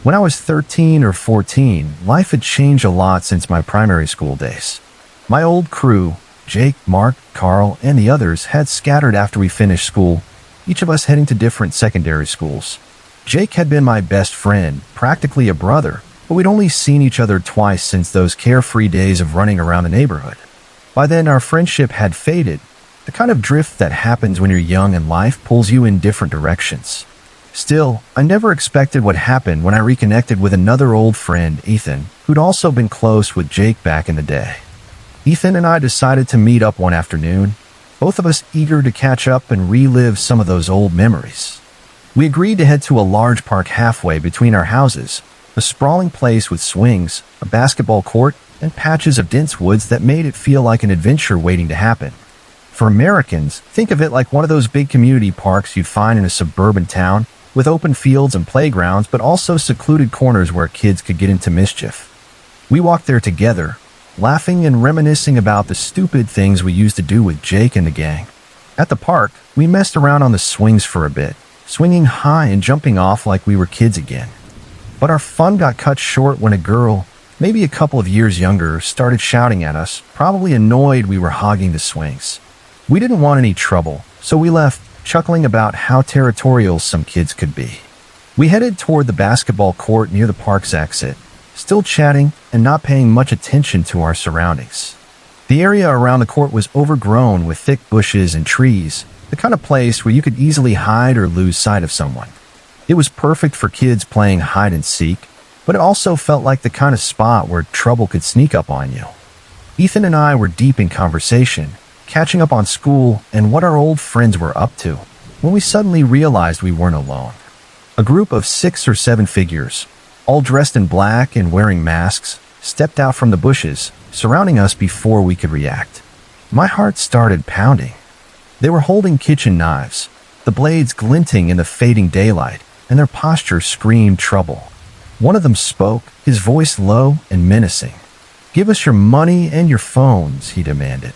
When I was 13 or 14, life had changed a lot since my primary school days. My old crew, Jake, Mark, Carl, and the others, had scattered after we finished school, each of us heading to different secondary schools. Jake had been my best friend, practically a brother, but we'd only seen each other twice since those carefree days of running around the neighborhood. By then, our friendship had faded, the kind of drift that happens when you're young and life pulls you in different directions. Still, I never expected what happened when I reconnected with another old friend, Ethan, who'd also been close with Jake back in the day. Ethan and I decided to meet up one afternoon, both of us eager to catch up and relive some of those old memories. We agreed to head to a large park halfway between our houses, a sprawling place with swings, a basketball court, and patches of dense woods that made it feel like an adventure waiting to happen. For Americans, think of it like one of those big community parks you'd find in a suburban town, with open fields and playgrounds, but also secluded corners where kids could get into mischief. We walked there together, laughing and reminiscing about the stupid things we used to do with Jake and the gang. At the park, we messed around on the swings for a bit, swinging high and jumping off like we were kids again. But our fun got cut short when a girl, maybe a couple of years younger, started shouting at us, probably annoyed we were hogging the swings. We didn't want any trouble, so we left, chuckling about how territorial some kids could be. We headed toward the basketball court near the park's exit, still chatting and not paying much attention to our surroundings. The area around the court was overgrown with thick bushes and trees, the kind of place where you could easily hide or lose sight of someone. It was perfect for kids playing hide and seek, but it also felt like the kind of spot where trouble could sneak up on you. Ethan and I were deep in conversation, catching up on school and what our old friends were up to, when we suddenly realized we weren't alone. A group of 6 or 7 figures, all dressed in black and wearing masks, stepped out from the bushes, surrounding us before we could react. My heart started pounding. They were holding kitchen knives, the blades glinting in the fading daylight, and their posture screamed trouble. One of them spoke, his voice low and menacing. "Give us your money and your phones," he demanded.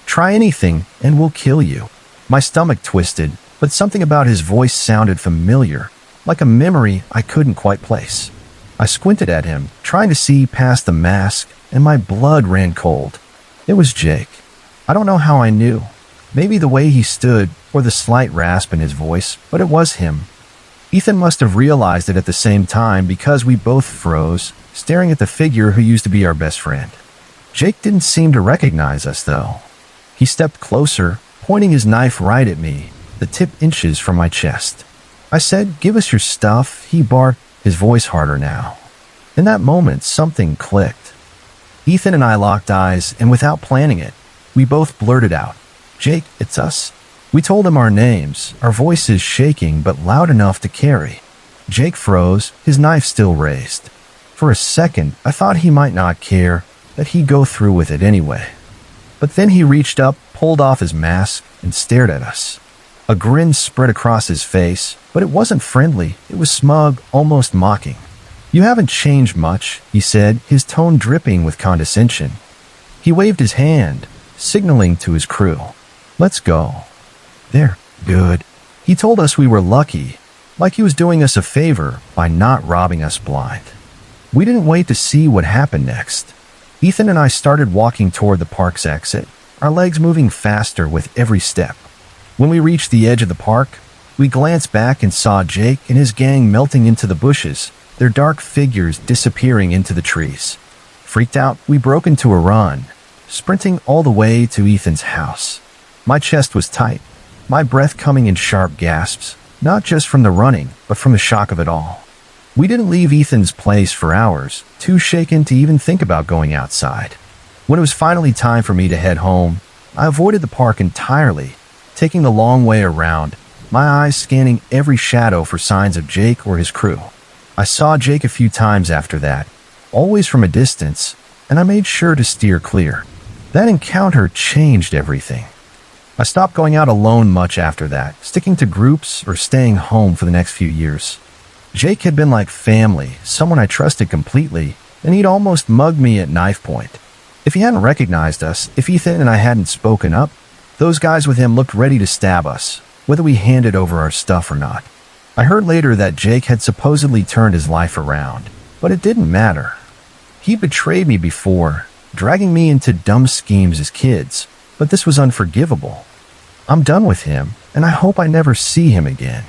"Try anything, and we'll kill you." My stomach twisted, but something about his voice sounded familiar, like a memory I couldn't quite place. I squinted at him, trying to see past the mask, and my blood ran cold. It was Jake. I don't know how I knew. Maybe the way he stood, or the slight rasp in his voice, but it was him. Ethan must have realized it at the same time because we both froze, staring at the figure who used to be our best friend. Jake didn't seem to recognize us, though. He stepped closer, pointing his knife right at me, the tip inches from my chest. I said, "Give us your stuff," he barked, his voice harder now. In that moment, something clicked. Ethan and I locked eyes, and without planning it, we both blurted out, "Jake, it's us." We told him our names, our voices shaking but loud enough to carry. Jake froze, his knife still raised. For a second, I thought he might not care, that he'd go through with it anyway. But then he reached up, pulled off his mask, and stared at us. A grin spread across his face, but it wasn't friendly, it was smug, almost mocking. "You haven't changed much," he said, his tone dripping with condescension. He waved his hand, signaling to his crew. "Let's go." "They're good." He told us we were lucky, like he was doing us a favor by not robbing us blind. We didn't wait to see what happened next. Ethan and I started walking toward the park's exit, our legs moving faster with every step. When we reached the edge of the park, we glanced back and saw Jake and his gang melting into the bushes, their dark figures disappearing into the trees. Freaked out, we broke into a run, sprinting all the way to Ethan's house. My chest was tight, my breath coming in sharp gasps, not just from the running, but from the shock of it all. We didn't leave Ethan's place for hours, too shaken to even think about going outside. When it was finally time for me to head home, I avoided the park entirely, taking the long way around, my eyes scanning every shadow for signs of Jake or his crew. I saw Jake a few times after that, always from a distance, and I made sure to steer clear. That encounter changed everything. I stopped going out alone much after that, sticking to groups or staying home for the next few years. Jake had been like family, someone I trusted completely, and he'd almost mugged me at knife point. If he hadn't recognized us, if Ethan and I hadn't spoken up, those guys with him looked ready to stab us, whether we handed over our stuff or not. I heard later that Jake had supposedly turned his life around, but it didn't matter. He betrayed me before, dragging me into dumb schemes as kids, but this was unforgivable. I'm done with him, and I hope I never see him again.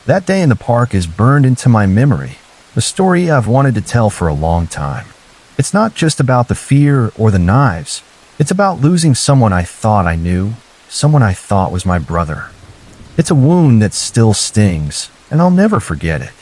That day in the park is burned into my memory, a story I've wanted to tell for a long time. It's not just about the fear or the knives. It's about losing someone I thought I knew, someone I thought was my brother. It's a wound that still stings, and I'll never forget it.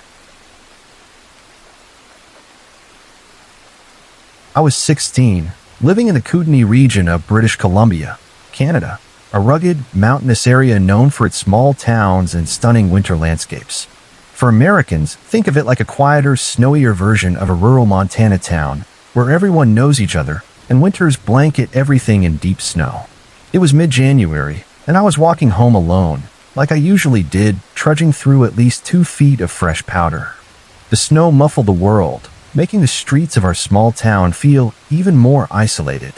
I was 16, living in the Kootenay region of British Columbia, Canada, a rugged, mountainous area known for its small towns and stunning winter landscapes. For Americans, think of it like a quieter, snowier version of a rural Montana town where everyone knows each other and winters blanket everything in deep snow. It was mid-January, and I was walking home alone, like I usually did, trudging through at least 2 feet of fresh powder. The snow muffled the world, making the streets of our small town feel even more isolated.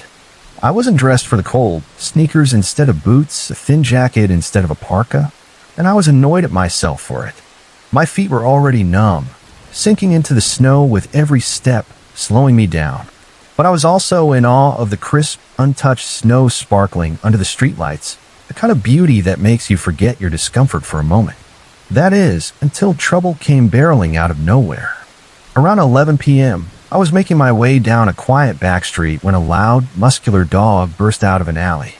I wasn't dressed for the cold, sneakers instead of boots, a thin jacket instead of a parka, and I was annoyed at myself for it. My feet were already numb, sinking into the snow with every step, slowing me down. But I was also in awe of the crisp, untouched snow sparkling under the streetlights, the kind of beauty that makes you forget your discomfort for a moment. That is, until trouble came barreling out of nowhere. Around 11 p.m., I was making my way down a quiet back street when a loud, muscular dog burst out of an alley.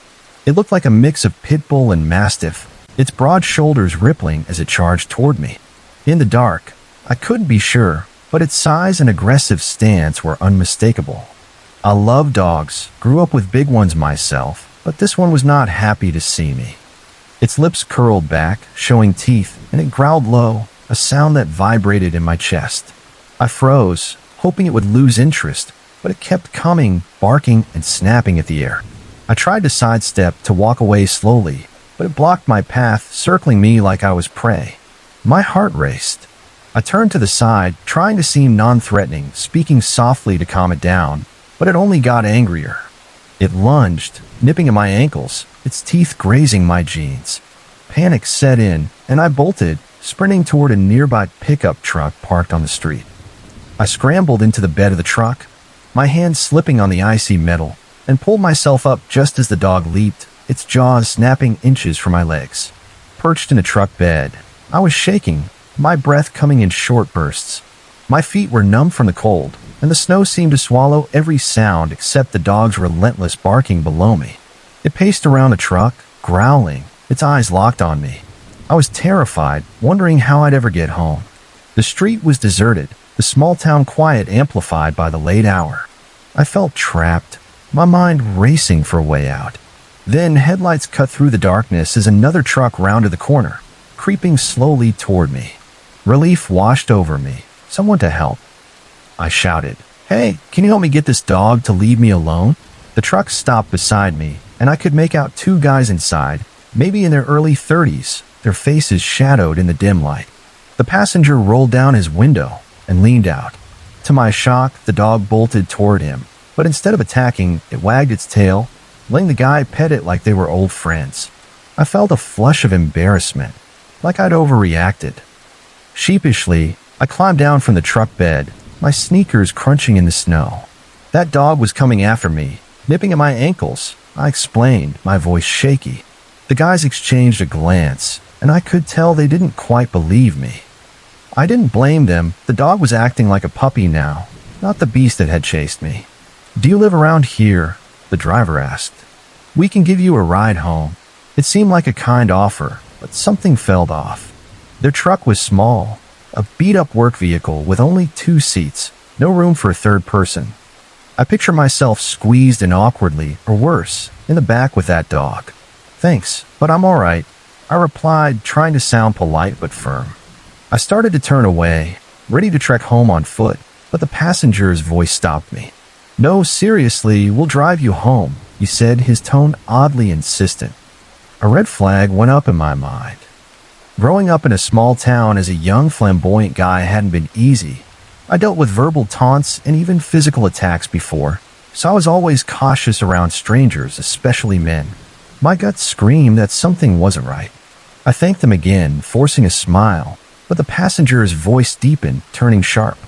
It looked like a mix of pit bull and mastiff, its broad shoulders rippling as it charged toward me. In the dark, I couldn't be sure, but its size and aggressive stance were unmistakable. I love dogs, grew up with big ones myself, but this one was not happy to see me. Its lips curled back, showing teeth, and it growled low, a sound that vibrated in my chest. I froze, hoping it would lose interest, but it kept coming, barking and snapping at the air. I tried to sidestep, to walk away slowly, but it blocked my path, circling me like I was prey. My heart raced. I turned to the side, trying to seem non-threatening, speaking softly to calm it down, but it only got angrier. It lunged, nipping at my ankles, its teeth grazing my jeans. Panic set in, and I bolted, sprinting toward a nearby pickup truck parked on the street. I scrambled into the bed of the truck, my hands slipping on the icy metal, and pulled myself up just as the dog leaped, its jaws snapping inches from my legs. Perched in a truck bed, I was shaking, my breath coming in short bursts. My feet were numb from the cold, and the snow seemed to swallow every sound except the dog's relentless barking below me. It paced around the truck, growling, its eyes locked on me. I was terrified, wondering how I'd ever get home. The street was deserted, the small town quiet amplified by the late hour. I felt trapped, my mind racing for a way out. Then headlights cut through the darkness as another truck rounded the corner, creeping slowly toward me. Relief washed over me. Someone to help. I shouted, "Hey, can you help me get this dog to leave me alone?" The truck stopped beside me, and I could make out 2 guys inside, maybe in their early 30s, their faces shadowed in the dim light. The passenger rolled down his window and leaned out. To my shock, the dog bolted toward him, but instead of attacking, it wagged its tail, letting the guy pet it like they were old friends. I felt a flush of embarrassment, like I'd overreacted. Sheepishly, I climbed down from the truck bed, my sneakers crunching in the snow. That dog was coming after me, nipping at my ankles, I explained, my voice shaky. The guys exchanged a glance, and I could tell they didn't quite believe me. I didn't blame them. The dog was acting like a puppy now, not the beast that had chased me. "Do you live around here?" the driver asked. "We can give you a ride home." It seemed like a kind offer, but something felt off. Their truck was small, a beat-up work vehicle with only 2 seats, no room for a third person. I picture myself squeezed in awkwardly, or worse, in the back with that dog. "Thanks, but I'm all right," I replied, trying to sound polite but firm. I started to turn away, ready to trek home on foot, but the passenger's voice stopped me. "No, seriously, we'll drive you home," he said, his tone oddly insistent. A red flag went up in my mind. Growing up in a small town as a young flamboyant guy hadn't been easy. I dealt with verbal taunts and even physical attacks before, so I was always cautious around strangers, especially men. My gut screamed that something wasn't right. I thanked them again, forcing a smile, but the passenger's voice deepened, turning sharp.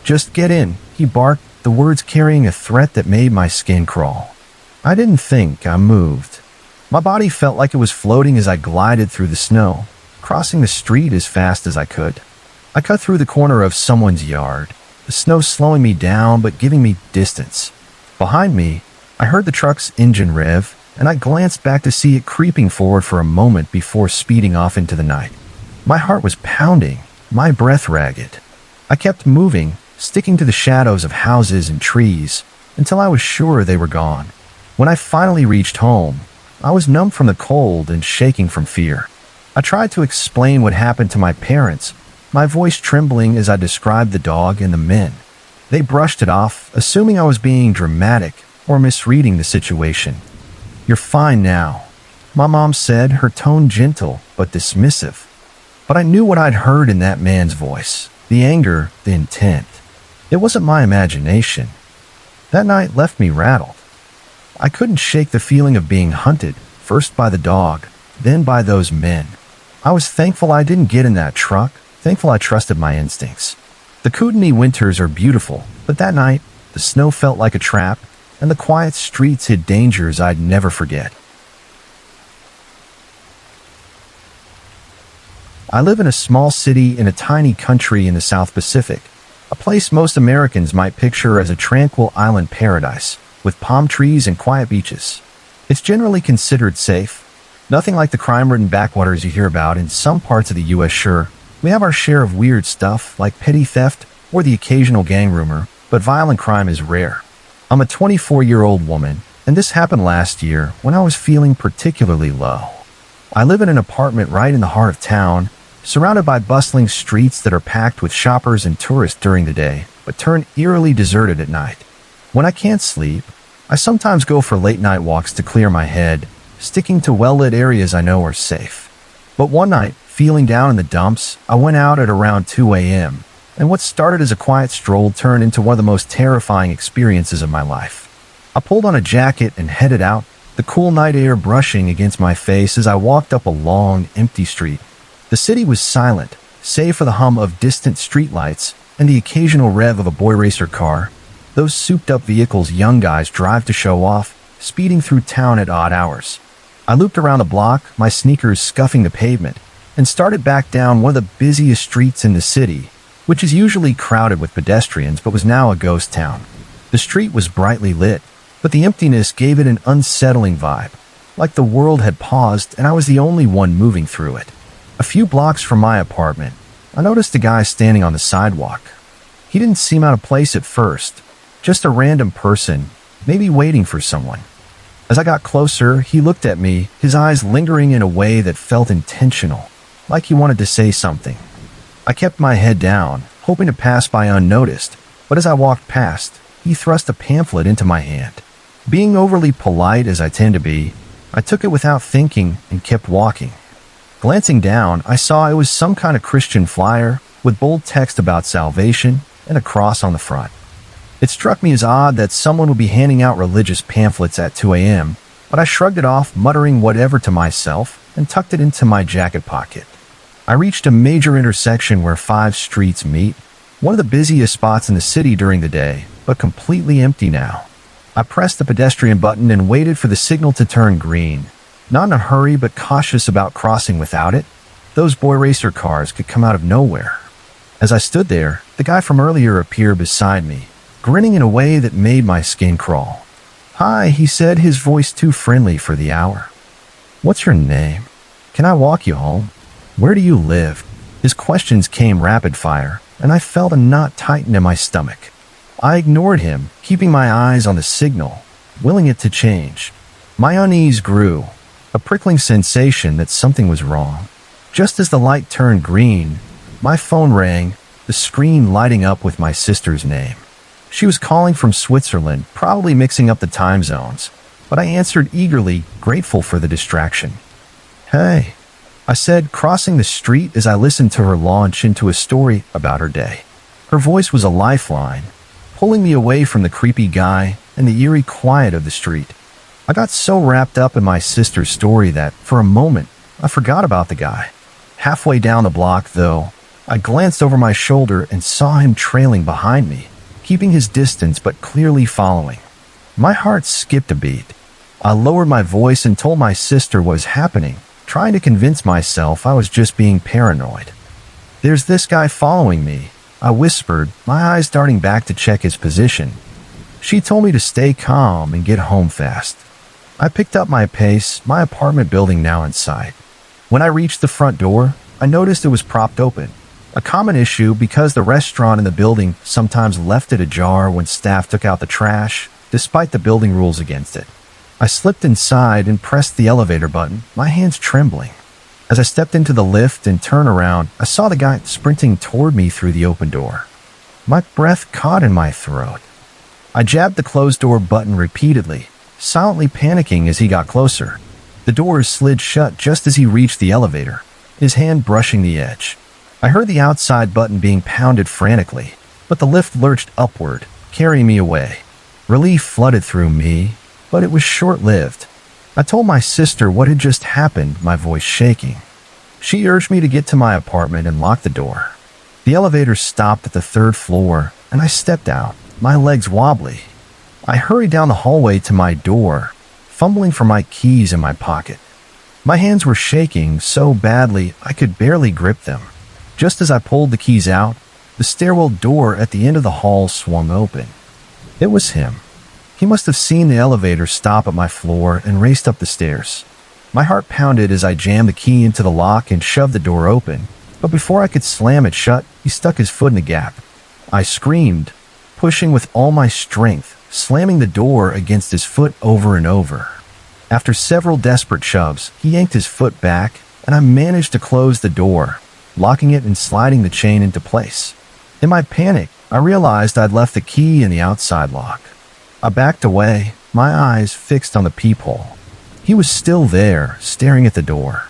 "Just get in," he barked, the words carrying a threat that made my skin crawl. I didn't think, I moved. My body felt like it was floating as I glided through the snow, crossing the street as fast as I could. I cut through the corner of someone's yard, the snow slowing me down but giving me distance. Behind me, I heard the truck's engine rev, and I glanced back to see it creeping forward for a moment before speeding off into the night. My heart was pounding, my breath ragged. I kept moving, sticking to the shadows of houses and trees, until I was sure they were gone. When I finally reached home, I was numb from the cold and shaking from fear. I tried to explain what happened to my parents, my voice trembling as I described the dog and the men. They brushed it off, assuming I was being dramatic or misreading the situation. "You're fine now," my mom said, her tone gentle but dismissive. But I knew what I'd heard in that man's voice, the anger, the intent. It wasn't my imagination. That night left me rattled. I couldn't shake the feeling of being hunted, first by the dog, then by those men. I was thankful I didn't get in that truck, thankful I trusted my instincts. The Kootenai winters are beautiful, but that night, the snow felt like a trap, and the quiet streets hid dangers I'd never forget. I live in a small city in a tiny country in the South Pacific, a place most Americans might picture as a tranquil island paradise, with palm trees and quiet beaches. It's generally considered safe. Nothing like the crime-ridden backwaters you hear about in some parts of the U.S. Sure, we have our share of weird stuff like petty theft or the occasional gang rumor, but violent crime is rare. I'm a 24-year-old woman, and this happened last year when I was feeling particularly low. I live in an apartment right in the heart of town, surrounded by bustling streets that are packed with shoppers and tourists during the day, but turn eerily deserted at night. When I can't sleep, I sometimes go for late-night walks to clear my head, sticking to well-lit areas I know are safe. But one night, feeling down in the dumps, I went out at around 2 a.m., and what started as a quiet stroll turned into one of the most terrifying experiences of my life. I pulled on a jacket and headed out, the cool night air brushing against my face as I walked up a long, empty street. The city was silent, save for the hum of distant streetlights and the occasional rev of a boy racer car, those souped-up vehicles young guys drive to show off, speeding through town at odd hours. I looped around the block, my sneakers scuffing the pavement, and started back down one of the busiest streets in the city, which is usually crowded with pedestrians but was now a ghost town. The street was brightly lit, but the emptiness gave it an unsettling vibe, like the world had paused and I was the only one moving through it. A few blocks from my apartment, I noticed a guy standing on the sidewalk. He didn't seem out of place at first, just a random person, maybe waiting for someone. As I got closer, he looked at me, his eyes lingering in a way that felt intentional, like he wanted to say something. I kept my head down, hoping to pass by unnoticed, but as I walked past, he thrust a pamphlet into my hand. Being overly polite as I tend to be, I took it without thinking and kept walking. Glancing down, I saw it was some kind of Christian flyer with bold text about salvation and a cross on the front. It struck me as odd that someone would be handing out religious pamphlets at 2 a.m., but I shrugged it off, muttering whatever to myself, and tucked it into my jacket pocket. I reached a major intersection where 5 streets meet, one of the busiest spots in the city during the day, but completely empty now. I pressed the pedestrian button and waited for the signal to turn green. Not in a hurry, but cautious about crossing without it. Those boy racer cars could come out of nowhere. As I stood there, the guy from earlier appeared beside me, grinning in a way that made my skin crawl. "Hi," he said, his voice too friendly for the hour. "What's your name? Can I walk you home? Where do you live?" His questions came rapid fire, and I felt a knot tighten in my stomach. I ignored him, keeping my eyes on the signal, willing it to change. My unease grew, a prickling sensation that something was wrong. Just as the light turned green, my phone rang, the screen lighting up with my sister's name. She was calling from Switzerland, probably mixing up the time zones, but I answered eagerly, grateful for the distraction. "Hey," I said, crossing the street as I listened to her launch into a story about her day. Her voice was a lifeline, pulling me away from the creepy guy and the eerie quiet of the street. I got so wrapped up in my sister's story that, for a moment, I forgot about the guy. Halfway down the block, though, I glanced over my shoulder and saw him trailing behind me, keeping his distance but clearly following. My heart skipped a beat. I lowered my voice and told my sister what was happening, trying to convince myself I was just being paranoid. "There's this guy following me," I whispered, my eyes darting back to check his position. She told me to stay calm and get home fast. I picked up my pace, my apartment building now in sight. When I reached the front door, I noticed it was propped open, a common issue because the restaurant in the building sometimes left it ajar when staff took out the trash, despite the building rules against it. I slipped inside and pressed the elevator button, my hands trembling. As I stepped into the lift and turned around, I saw the guy sprinting toward me through the open door. My breath caught in my throat. I jabbed the closed door button repeatedly, silently panicking as he got closer. The doors slid shut just as he reached the elevator, his hand brushing the edge. I heard the outside button being pounded frantically, but the lift lurched upward, carrying me away. Relief flooded through me, but it was short-lived. I told my sister what had just happened, my voice shaking. She urged me to get to my apartment and lock the door. The elevator stopped at the 3rd floor, and I stepped out, my legs wobbly. I hurried down the hallway to my door, fumbling for my keys in my pocket. My hands were shaking so badly I could barely grip them. Just as I pulled the keys out, the stairwell door at the end of the hall swung open. It was him. He must have seen the elevator stop at my floor and raced up the stairs. My heart pounded as I jammed the key into the lock and shoved the door open, but before I could slam it shut, he stuck his foot in the gap. I screamed, pushing with all my strength, slamming the door against his foot over and over. After several desperate shoves, he yanked his foot back, and I managed to close the door, locking it and sliding the chain into place. In my panic, I realized I'd left the key in the outside lock. I backed away, my eyes fixed on the peephole. He was still there, staring at the door.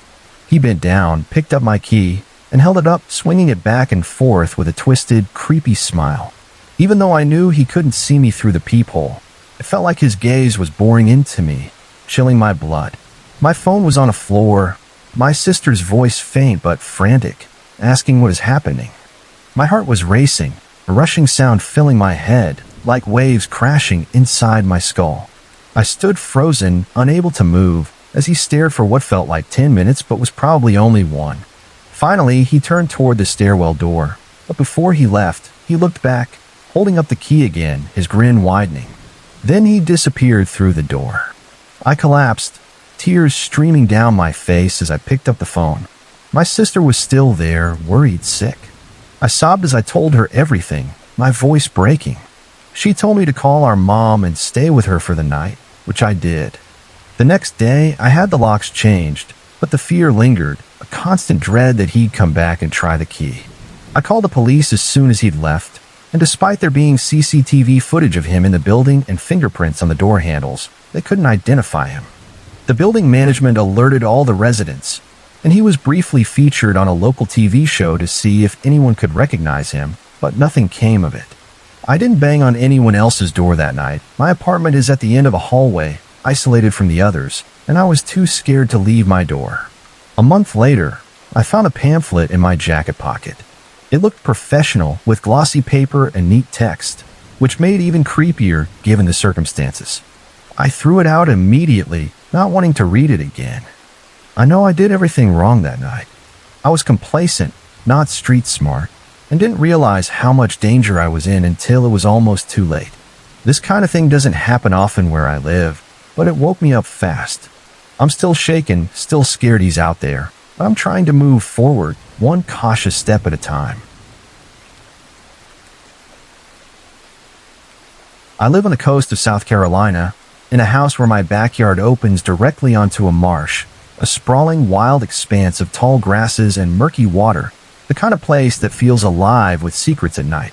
He bent down, picked up my key, and held it up, swinging it back and forth with a twisted, creepy smile. Even though I knew he couldn't see me through the peephole, it felt like his gaze was boring into me, chilling my blood. My phone was on the floor, my sister's voice faint but frantic, asking what is happening. My heart was racing, a rushing sound filling my head, like waves crashing inside my skull. I stood frozen, unable to move, as he stared for what felt like 10 minutes but was probably only 1. Finally, he turned toward the stairwell door, but before he left, he looked back, holding up the key again, his grin widening. Then he disappeared through the door. I collapsed, tears streaming down my face as I picked up the phone. My sister was still there, worried sick. I sobbed as I told her everything, my voice breaking. She told me to call our mom and stay with her for the night, which I did. The next day, I had the locks changed, but the fear lingered, a constant dread that he'd come back and try the key. I called the police as soon as he'd left, and despite there being CCTV footage of him in the building and fingerprints on the door handles, they couldn't identify him. The building management alerted all the residents, and he was briefly featured on a local TV show to see if anyone could recognize him, but nothing came of it. I didn't bang on anyone else's door that night. My apartment is at the end of a hallway, isolated from the others, and I was too scared to leave my door. A month later, I found a pamphlet in my jacket pocket. It looked professional, with glossy paper and neat text, which made it even creepier given the circumstances. I threw it out immediately, not wanting to read it again. I know I did everything wrong that night. I was complacent, not street smart, and didn't realize how much danger I was in until it was almost too late. This kind of thing doesn't happen often where I live, but it woke me up fast. I'm still shaken, still scared he's out there, but I'm trying to move forward, one cautious step at a time. I live on the coast of South Carolina, in a house where my backyard opens directly onto a marsh, a sprawling wild expanse of tall grasses and murky water, the kind of place that feels alive with secrets at night.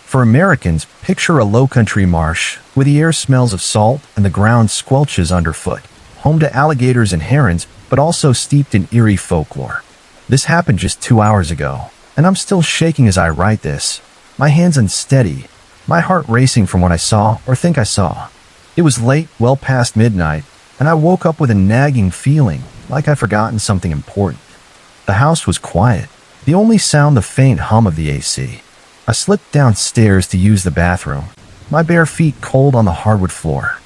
For Americans, picture a low-country marsh, where the air smells of salt and the ground squelches underfoot, home to alligators and herons, but also steeped in eerie folklore. This happened just 2 hours ago, and I'm still shaking as I write this, my hands unsteady, my heart racing from what I saw or think I saw. It was late, well past midnight, and I woke up with a nagging feeling, like I'd forgotten something important. The house was quiet. The only sound the faint hum of the AC. I slipped downstairs to use the bathroom, my bare feet cold on the hardwood floor.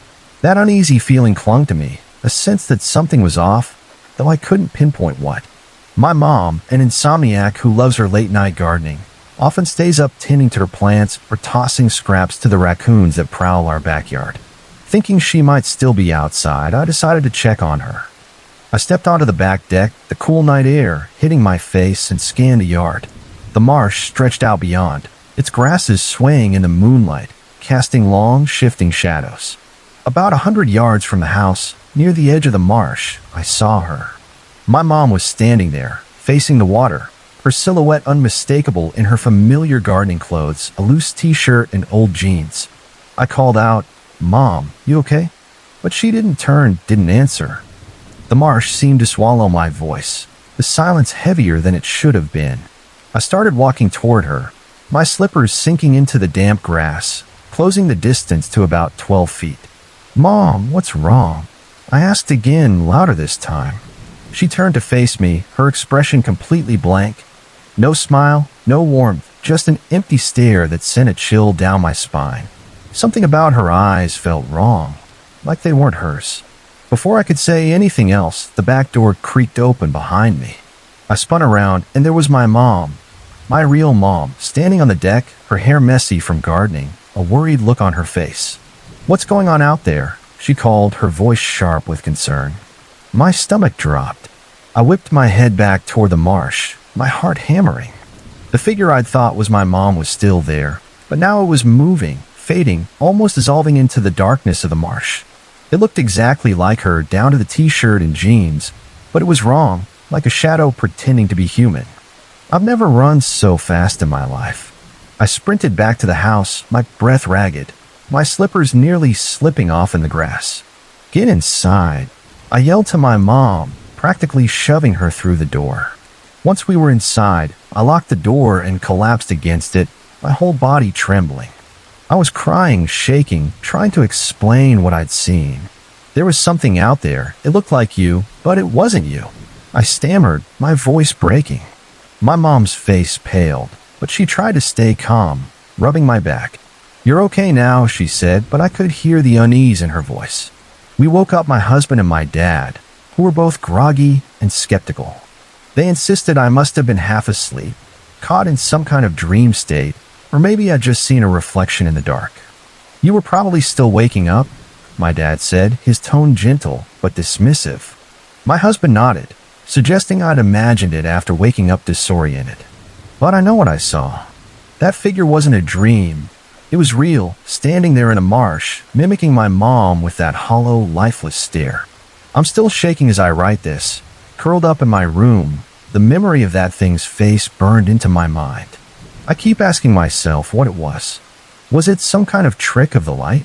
That uneasy feeling clung to me, a sense that something was off, though I couldn't pinpoint what. My mom, an insomniac who loves her late-night gardening, often stays up tending to her plants or tossing scraps to the raccoons that prowl our backyard. Thinking she might still be outside, I decided to check on her. I stepped onto the back deck, the cool night air hitting my face, and scanned the yard. The marsh stretched out beyond, its grasses swaying in the moonlight, casting long, shifting shadows. About 100 yards from the house, near the edge of the marsh, I saw her. My mom was standing there, facing the water, her silhouette unmistakable in her familiar gardening clothes, a loose t-shirt and old jeans. I called out, "Mom, you okay?" But she didn't answer. The marsh seemed to swallow my voice, the silence heavier than it should have been. I started walking toward her, my slippers sinking into the damp grass, closing the distance to about 12 feet. "Mom, what's wrong?" I asked again, louder this time. She turned to face me, her expression completely blank. No smile, no warmth, just an empty stare that sent a chill down my spine. Something about her eyes felt wrong, like they weren't hers. Before I could say anything else, the back door creaked open behind me. I spun around, and there was my mom, my real mom, standing on the deck, her hair messy from gardening, a worried look on her face. "What's going on out there?" she called, her voice sharp with concern. My stomach dropped. I whipped my head back toward the marsh, my heart hammering. The figure I'd thought was my mom was still there, but now it was moving, fading, almost dissolving into the darkness of the marsh. It looked exactly like her, down to the t-shirt and jeans, but it was wrong, like a shadow pretending to be human. I've never run so fast in my life. I sprinted back to the house, my breath ragged, my slippers nearly slipping off in the grass. "Get inside," I yelled to my mom, practically shoving her through the door. Once we were inside, I locked the door and collapsed against it, my whole body trembling. I was crying, shaking, trying to explain what I'd seen. There was something out there. It looked like you, but it wasn't you. I stammered, my voice breaking. My mom's face paled, but she tried to stay calm, rubbing my back. "You're okay now," she said, but I could hear the unease in her voice. We woke up my husband and my dad, who were both groggy and skeptical. They insisted I must have been half asleep, caught in some kind of dream state, or maybe I'd just seen a reflection in the dark. "You were probably still waking up," my dad said, his tone gentle but dismissive. My husband nodded, suggesting I'd imagined it after waking up disoriented. But I know what I saw. That figure wasn't a dream. It was real, standing there in a marsh, mimicking my mom with that hollow, lifeless stare. I'm still shaking as I write this. Curled up in my room, the memory of that thing's face burned into my mind. I keep asking myself what it was. Was it some kind of trick of the light?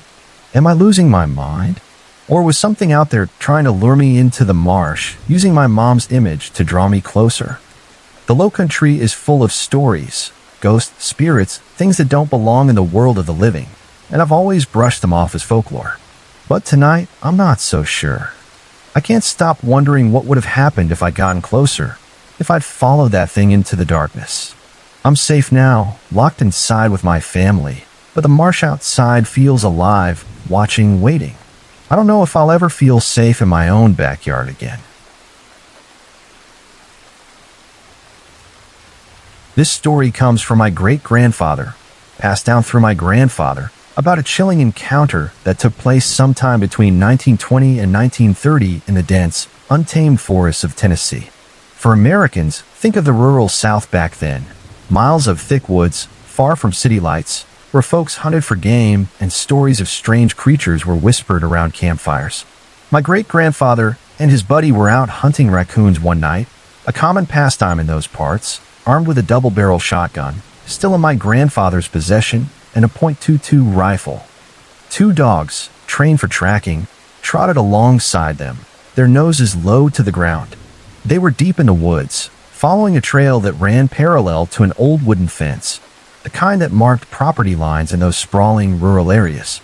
Am I losing my mind? Or was something out there trying to lure me into the marsh, using my mom's image to draw me closer? The Lowcountry is full of stories, ghosts, spirits, things that don't belong in the world of the living, and I've always brushed them off as folklore. But tonight, I'm not so sure. I can't stop wondering what would have happened if I'd gotten closer, if I'd followed that thing into the darkness. I'm safe now, locked inside with my family, but the marsh outside feels alive, watching, waiting. I don't know if I'll ever feel safe in my own backyard again. This story comes from my great-grandfather, passed down through my grandfather, about a chilling encounter that took place sometime between 1920 and 1930 in the dense, untamed forests of Tennessee. For Americans, think of the rural South back then. Miles of thick woods, far from city lights, where folks hunted for game and stories of strange creatures were whispered around campfires. My great-grandfather and his buddy were out hunting raccoons one night, a common pastime in those parts, armed with a double-barrel shotgun, still in my grandfather's possession, and a .22 rifle. Two dogs, trained for tracking, trotted alongside them, their noses low to the ground. They were deep in the woods, following a trail that ran parallel to an old wooden fence, the kind that marked property lines in those sprawling rural areas.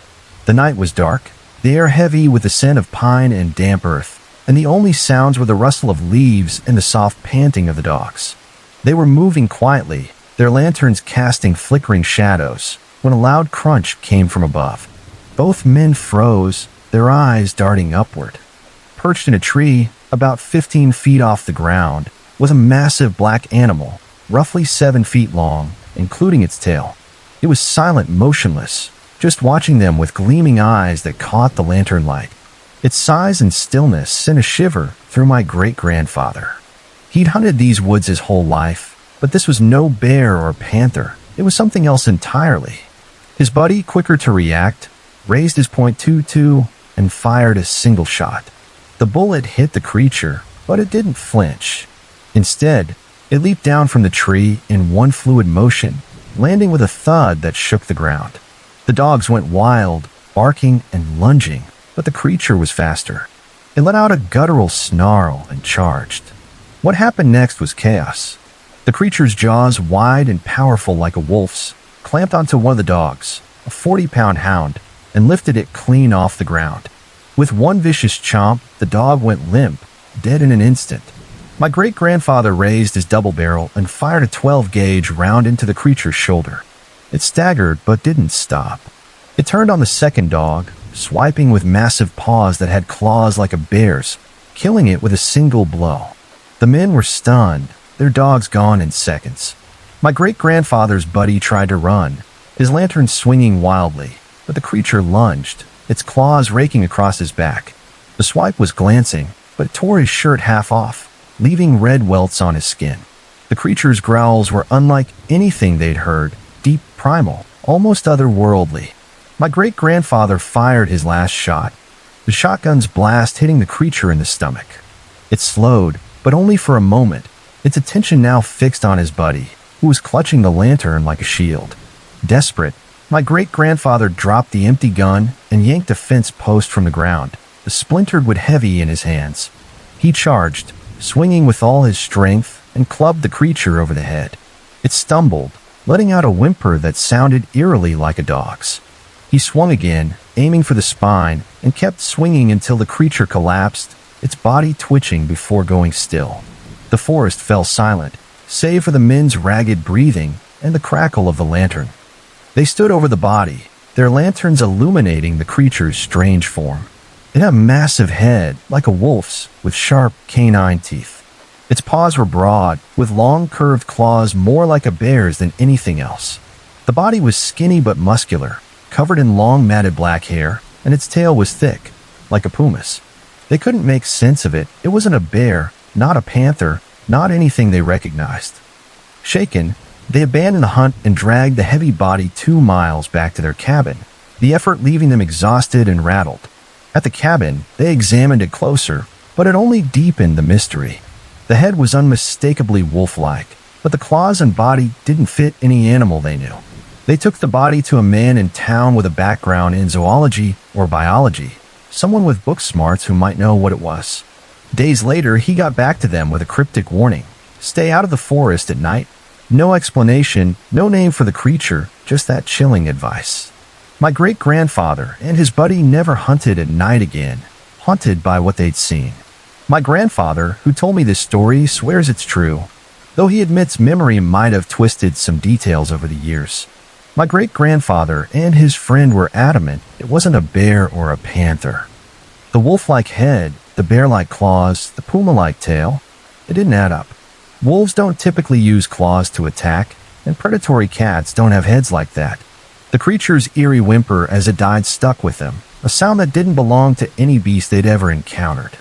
The night was dark, the air heavy with the scent of pine and damp earth, and the only sounds were the rustle of leaves and the soft panting of the dogs. They were moving quietly, their lanterns casting flickering shadows, when a loud crunch came from above. Both men froze, their eyes darting upward. Perched in a tree, about 15 feet off the ground, was a massive black animal, roughly 7 feet long, including its tail. It was silent, motionless, just watching them with gleaming eyes that caught the lantern light. Its size and stillness sent a shiver through my great-grandfather. He'd hunted these woods his whole life, but this was no bear or panther. It was something else entirely. His buddy, quicker to react, raised his .22 and fired a single shot. The bullet hit the creature, but it didn't flinch. Instead, it leaped down from the tree in one fluid motion, landing with a thud that shook the ground. The dogs went wild, barking and lunging, but the creature was faster. It let out a guttural snarl and charged. What happened next was chaos. The creature's jaws, wide and powerful like a wolf's, clamped onto one of the dogs, a 40-pound hound, and lifted it clean off the ground. With one vicious chomp, the dog went limp, dead in an instant. My great-grandfather raised his double barrel and fired a 12-gauge round into the creature's shoulder. It staggered but didn't stop. It turned on the second dog, swiping with massive paws that had claws like a bear's, killing it with a single blow. The men were stunned, their dogs gone in seconds. My great-grandfather's buddy tried to run, his lantern swinging wildly, but the creature lunged, its claws raking across his back. The swipe was glancing, but it tore his shirt half off, leaving red welts on his skin. The creature's growls were unlike anything they'd heard, deep, primal, almost otherworldly. My great-grandfather fired his last shot, the shotgun's blast hitting the creature in the stomach. It slowed, but only for a moment, its attention now fixed on his buddy, who was clutching the lantern like a shield. Desperate, my great-grandfather dropped the empty gun and yanked a fence post from the ground, the splintered wood heavy in his hands. He charged, swinging with all his strength, and clubbed the creature over the head. It stumbled, letting out a whimper that sounded eerily like a dog's. He swung again, aiming for the spine, and kept swinging until the creature collapsed, its body twitching before going still. The forest fell silent, save for the men's ragged breathing and the crackle of the lantern. They stood over the body, their lanterns illuminating the creature's strange form. It had a massive head, like a wolf's, with sharp canine teeth. Its paws were broad, with long curved claws more like a bear's than anything else. The body was skinny but muscular, covered in long matted black hair, and its tail was thick, like a puma's. They couldn't make sense of it. It wasn't a bear, not a panther, not anything they recognized. Shaken, they abandoned the hunt and dragged the heavy body 2 miles back to their cabin, the effort leaving them exhausted and rattled. At the cabin, they examined it closer, but it only deepened the mystery. The head was unmistakably wolf-like, but the claws and body didn't fit any animal they knew. They took the body to a man in town with a background in zoology or biology, someone with book smarts who might know what it was. Days later, he got back to them with a cryptic warning. Stay out of the forest at night. No explanation, no name for the creature, just that chilling advice. My great-grandfather and his buddy never hunted at night again, haunted by what they'd seen. My grandfather, who told me this story, swears it's true, though he admits memory might have twisted some details over the years. My great-grandfather and his friend were adamant it wasn't a bear or a panther. The wolf-like head, the bear-like claws, the puma-like tail, it didn't add up. Wolves don't typically use claws to attack, and predatory cats don't have heads like that. The creature's eerie whimper as it died stuck with them, a sound that didn't belong to any beast they'd ever encountered.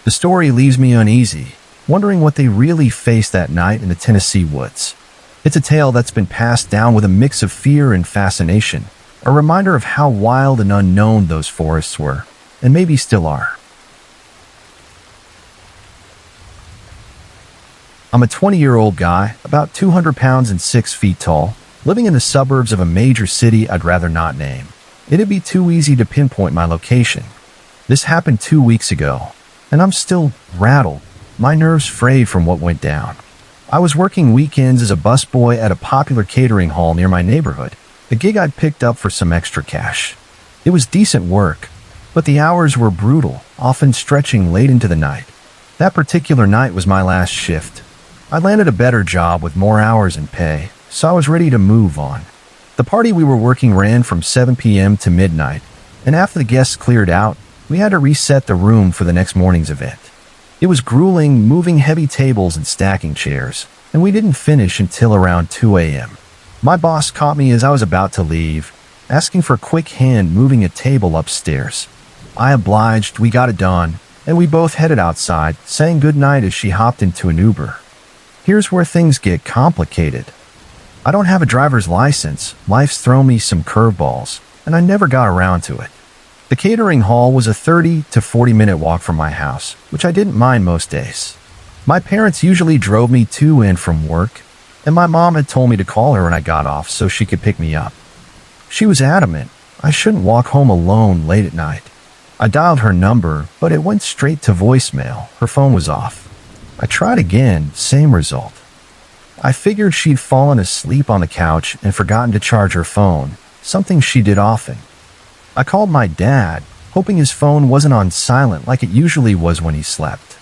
The story leaves me uneasy, wondering what they really faced that night in the Tennessee woods. It's a tale that's been passed down with a mix of fear and fascination, a reminder of how wild and unknown those forests were, and maybe still are. I'm a 20-year-old guy, about 200 pounds and 6 feet tall, living in the suburbs of a major city I'd rather not name. It'd be too easy to pinpoint my location. This happened 2 weeks ago, and I'm still rattled, my nerves frayed from what went down. I was working weekends as a busboy at a popular catering hall near my neighborhood, a gig I'd picked up for some extra cash. It was decent work, but the hours were brutal, often stretching late into the night. That particular night was my last shift. I landed a better job with more hours and pay, so I was ready to move on. The party we were working ran from 7 p.m. to midnight, and after the guests cleared out, we had to reset the room for the next morning's event. It was grueling, moving heavy tables and stacking chairs, and we didn't finish until around 2 a.m. My boss caught me as I was about to leave, asking for a quick hand moving a table upstairs. I obliged, we got it done, and we both headed outside, saying goodnight as she hopped into an Uber. Here's where things get complicated. I don't have a driver's license, life's thrown me some curveballs, and I never got around to it. The catering hall was a 30 to 40-minute walk from my house, which I didn't mind most days. My parents usually drove me to and from work, and my mom had told me to call her when I got off so she could pick me up. She was adamant I shouldn't walk home alone late at night. I dialed her number, but it went straight to voicemail. Her phone was off. I tried again, same result. I figured she'd fallen asleep on the couch and forgotten to charge her phone, something she did often. I called my dad, hoping his phone wasn't on silent like it usually was when he slept.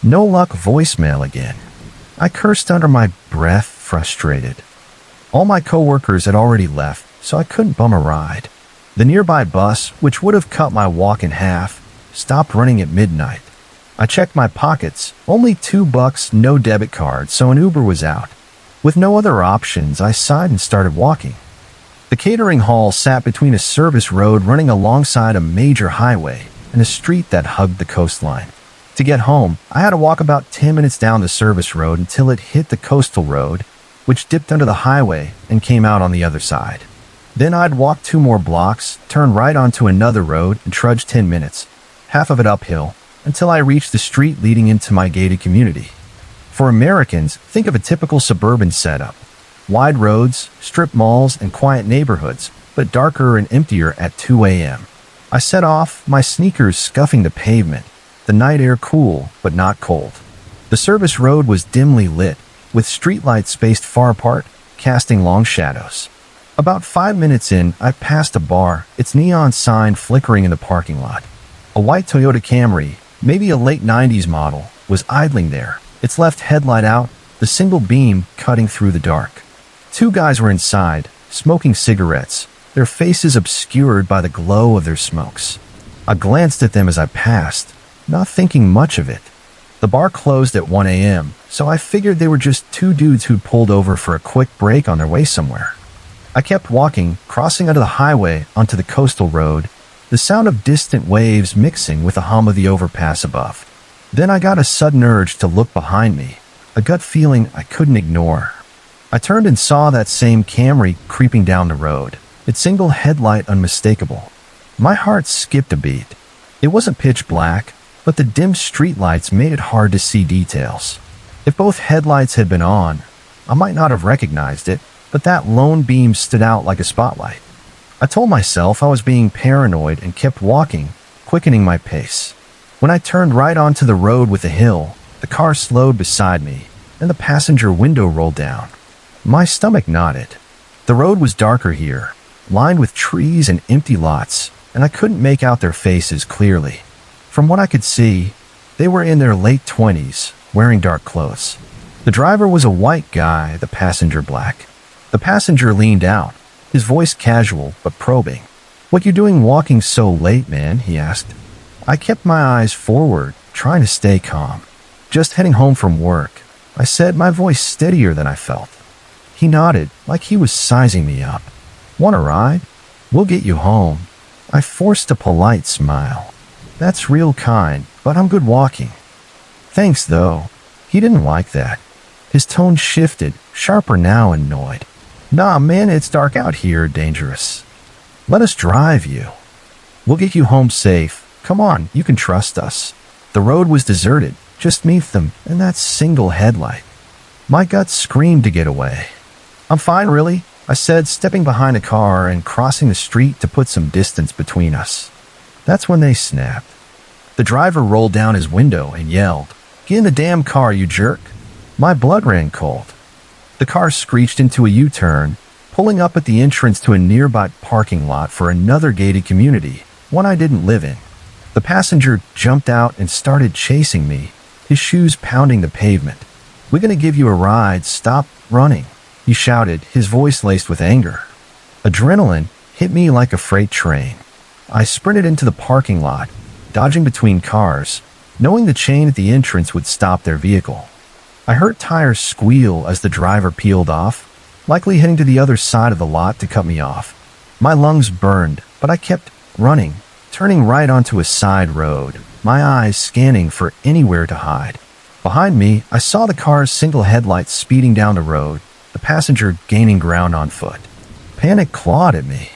No luck, voicemail again. I cursed under my breath, frustrated. All my coworkers had already left, so I couldn't bum a ride. The nearby bus, which would have cut my walk in half, stopped running at midnight. I checked my pockets, only $2, no debit card, so an Uber was out. With no other options, I sighed and started walking. The catering hall sat between a service road running alongside a major highway and a street that hugged the coastline. To get home, I had to walk about 10 minutes down the service road until it hit the coastal road, which dipped under the highway and came out on the other side. Then I'd walk 2 more blocks, turn right onto another road, and trudge 10 minutes, half of it uphill, until I reached the street leading into my gated community. For Americans, think of a typical suburban setup. Wide roads, strip malls, and quiet neighborhoods, but darker and emptier at 2 a.m. I set off, my sneakers scuffing the pavement, the night air cool but not cold. The service road was dimly lit, with streetlights spaced far apart, casting long shadows. About 5 minutes in, I passed a bar, its neon sign flickering in the parking lot. A white Toyota Camry, maybe a late 90s model, was idling there, its left headlight out, the single beam cutting through the dark. 2 guys were inside, smoking cigarettes, their faces obscured by the glow of their smokes. I glanced at them as I passed, not thinking much of it. The bar closed at 1 a.m., so I figured they were just 2 dudes who'd pulled over for a quick break on their way somewhere. I kept walking, crossing onto the highway onto the coastal road, the sound of distant waves mixing with the hum of the overpass above. Then I got a sudden urge to look behind me, a gut feeling I couldn't ignore. I turned and saw that same Camry creeping down the road, its single headlight unmistakable. My heart skipped a beat. It wasn't pitch black, but the dim streetlights made it hard to see details. If both headlights had been on, I might not have recognized it, but that lone beam stood out like a spotlight. I told myself I was being paranoid and kept walking, quickening my pace. When I turned right onto the road with a hill, the car slowed beside me, and the passenger window rolled down. My stomach knotted. The road was darker here, lined with trees and empty lots, and I couldn't make out their faces clearly. From what I could see, they were in their late 20s, wearing dark clothes. The driver was a white guy, the passenger black. The passenger leaned out, his voice casual but probing. "What you doing walking so late, man?" he asked. I kept my eyes forward, trying to stay calm. "Just heading home from work," I said, my voice steadier than I felt. He nodded, like he was sizing me up. "Want a ride? We'll get you home." I forced a polite smile. "That's real kind, but I'm good walking." "Thanks, though." He didn't like that. His tone shifted, sharper now, annoyed. "Nah, man, it's dark out here, dangerous. Let us drive you. We'll get you home safe. Come on, you can trust us." The road was deserted, just me, them, and that single headlight. My gut screamed to get away. "I'm fine, really," I said, stepping behind a car and crossing the street to put some distance between us. That's when they snapped. The driver rolled down his window and yelled, "Get in the damn car, you jerk." My blood ran cold. The car screeched into a U-turn, pulling up at the entrance to a nearby parking lot for another gated community, one I didn't live in. The passenger jumped out and started chasing me, his shoes pounding the pavement. "We're gonna give you a ride. Stop running," he shouted, his voice laced with anger. Adrenaline hit me like a freight train. I sprinted into the parking lot, dodging between cars, knowing the chain at the entrance would stop their vehicle. I heard tires squeal as the driver peeled off, likely heading to the other side of the lot to cut me off. My lungs burned, but I kept running, turning right onto a side road, my eyes scanning for anywhere to hide. Behind me, I saw the car's single headlights speeding down the road, the passenger gaining ground on foot. Panic clawed at me.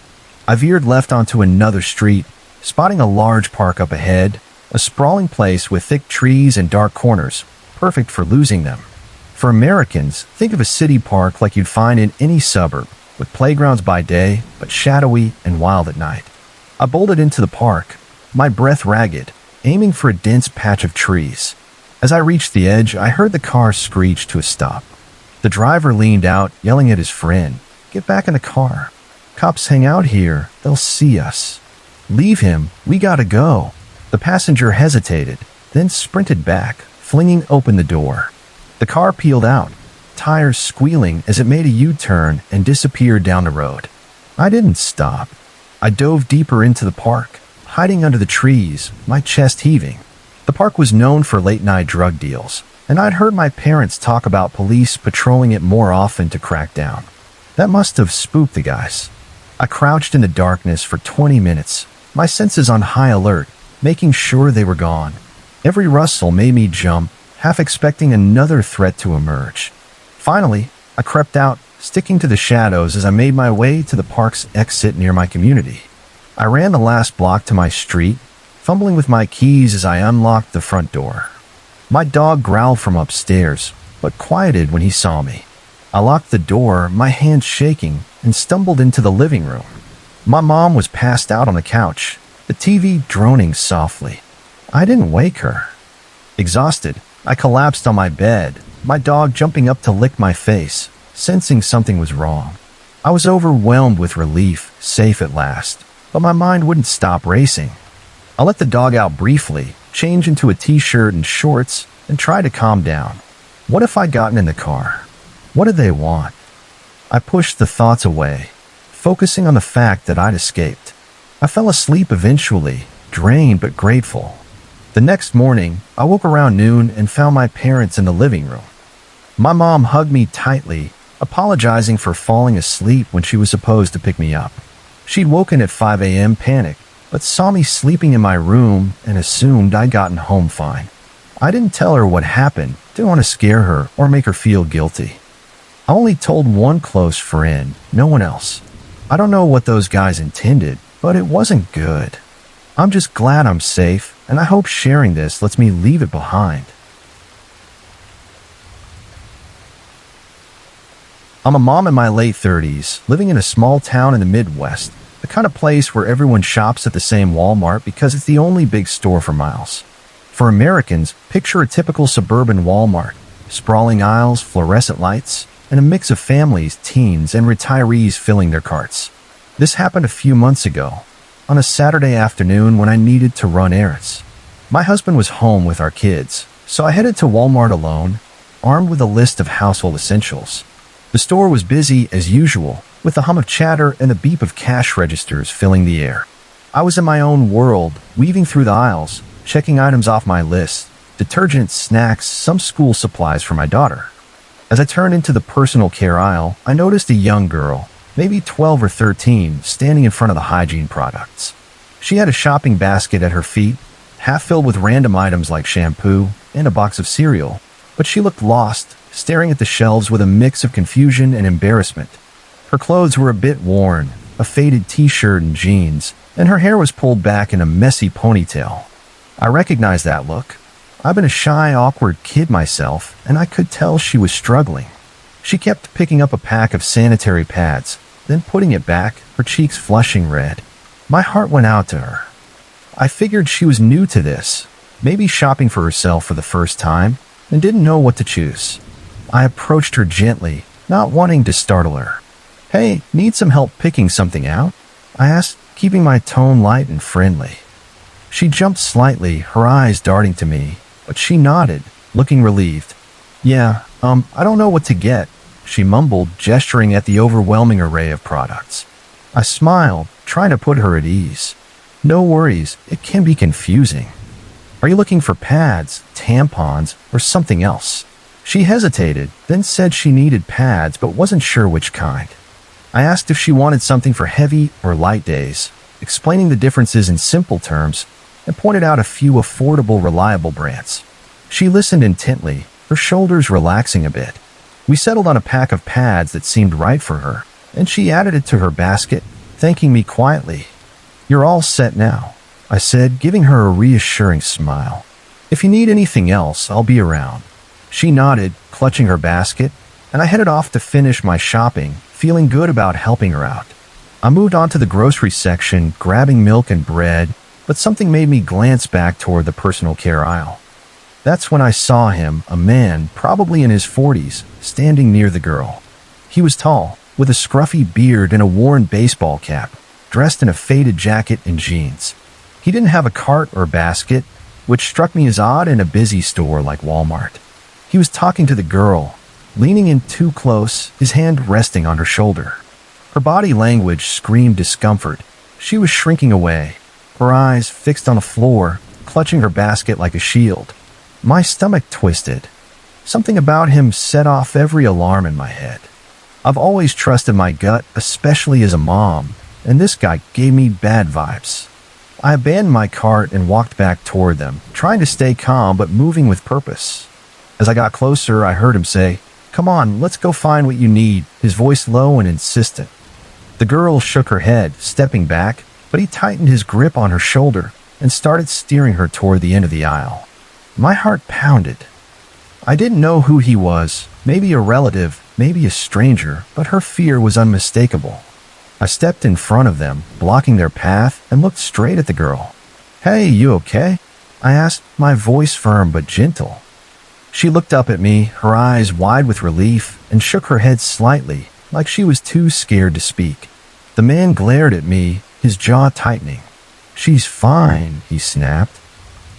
I veered left onto another street, spotting a large park up ahead, a sprawling place with thick trees and dark corners, perfect for losing them. For Americans, think of a city park like you'd find in any suburb, with playgrounds by day, but shadowy and wild at night. I bolted into the park, my breath ragged, aiming for a dense patch of trees. As I reached the edge, I heard the car screech to a stop. The driver leaned out, yelling at his friend, "Get back in the car. Cops hang out here. They'll see us." "Leave him. We gotta go." The passenger hesitated, then sprinted back, flinging open the door. The car peeled out, tires squealing as it made a U-turn and disappeared down the road. I didn't stop. I dove deeper into the park, hiding under the trees, my chest heaving. The park was known for late-night drug deals, and I'd heard my parents talk about police patrolling it more often to crack down. That must have spooked the guys. I crouched in the darkness for 20 minutes, my senses on high alert, making sure they were gone. Every rustle made me jump, half expecting another threat to emerge. Finally, I crept out, sticking to the shadows as I made my way to the park's exit near my community. I ran the last block to my street, fumbling with my keys as I unlocked the front door. My dog growled from upstairs, but quieted when he saw me. I locked the door, my hands shaking, and stumbled into the living room. My mom was passed out on the couch, the TV droning softly. I didn't wake her. Exhausted, I collapsed on my bed, my dog jumping up to lick my face, sensing something was wrong. I was overwhelmed with relief, safe at last, but my mind wouldn't stop racing. I let the dog out briefly, change into a t-shirt and shorts, and try to calm down. What if I'd gotten in the car? What did they want? I pushed the thoughts away, focusing on the fact that I'd escaped. I fell asleep eventually, drained but grateful. The next morning, I woke around noon and found my parents in the living room. My mom hugged me tightly, apologizing for falling asleep when she was supposed to pick me up. She'd woken at 5 a.m. panicked, but saw me sleeping in my room and assumed I'd gotten home fine. I didn't tell her what happened, didn't want to scare her or make her feel guilty. I only told one close friend, no one else. I don't know what those guys intended, but it wasn't good. I'm just glad I'm safe, and I hope sharing this lets me leave it behind. I'm a mom in my late 30s, living in a small town in the Midwest, the kind of place where everyone shops at the same Walmart because it's the only big store for miles. For Americans, picture a typical suburban Walmart, sprawling aisles, fluorescent lights, and a mix of families, teens, and retirees filling their carts. This happened a few months ago, on a Saturday afternoon when I needed to run errands. My husband was home with our kids, so I headed to Walmart alone, armed with a list of household essentials. The store was busy as usual, with the hum of chatter and the beep of cash registers filling the air. I was in my own world, weaving through the aisles, checking items off my list, detergent, snacks, some school supplies for my daughter. As I turned into the personal care aisle, I noticed a young girl, maybe 12 or 13, standing in front of the hygiene products. She had a shopping basket at her feet, half filled with random items like shampoo and a box of cereal, but she looked lost, staring at the shelves with a mix of confusion and embarrassment. Her clothes were a bit worn, a faded t-shirt and jeans, and her hair was pulled back in a messy ponytail. I recognized that look. I've been a shy, awkward kid myself, and I could tell she was struggling. She kept picking up a pack of sanitary pads, then putting it back, her cheeks flushing red. My heart went out to her. I figured she was new to this, maybe shopping for herself for the first time, and didn't know what to choose. I approached her gently, not wanting to startle her. "Hey, need some help picking something out?" I asked, keeping my tone light and friendly. She jumped slightly, her eyes darting to me, but she nodded, looking relieved. "Yeah, I don't know what to get, she mumbled, gesturing at the overwhelming array of products. I smiled, trying to put her at ease. No worries, it can be confusing. Are you looking for pads, tampons, or something else? She hesitated, then said she needed pads but wasn't sure which kind. I asked if she wanted something for heavy or light days, explaining the differences in simple terms, and pointed out a few affordable, reliable brands. She listened intently, her shoulders relaxing a bit. We settled on a pack of pads that seemed right for her, and she added it to her basket, thanking me quietly. You're all set now, I said, giving her a reassuring smile. If you need anything else, I'll be around. She nodded, clutching her basket, and I headed off to finish my shopping, feeling good about helping her out. I moved on to the grocery section, grabbing milk and bread, but something made me glance back toward the personal care aisle. That's when I saw him, a man, probably in his 40s, standing near the girl. He was tall, with a scruffy beard and a worn baseball cap, dressed in a faded jacket and jeans. He didn't have a cart or basket, which struck me as odd in a busy store like Walmart. He was talking to the girl, leaning in too close, his hand resting on her shoulder. Her body language screamed discomfort. She was shrinking away, her eyes fixed on the floor, clutching her basket like a shield. My stomach twisted. Something about him set off every alarm in my head. I've always trusted my gut, especially as a mom, and this guy gave me bad vibes. I abandoned my cart and walked back toward them, trying to stay calm but moving with purpose. As I got closer, I heard him say, "Come on, let's go find what you need," his voice low and insistent. The girl shook her head, stepping back, but he tightened his grip on her shoulder and started steering her toward the end of the aisle. My heart pounded. I didn't know who he was, maybe a relative, maybe a stranger, but her fear was unmistakable. I stepped in front of them, blocking their path, and looked straight at the girl. "Hey, you okay?" I asked, my voice firm but gentle. She looked up at me, her eyes wide with relief, and shook her head slightly, like she was too scared to speak. The man glared at me, his jaw tightening. "She's fine," he snapped.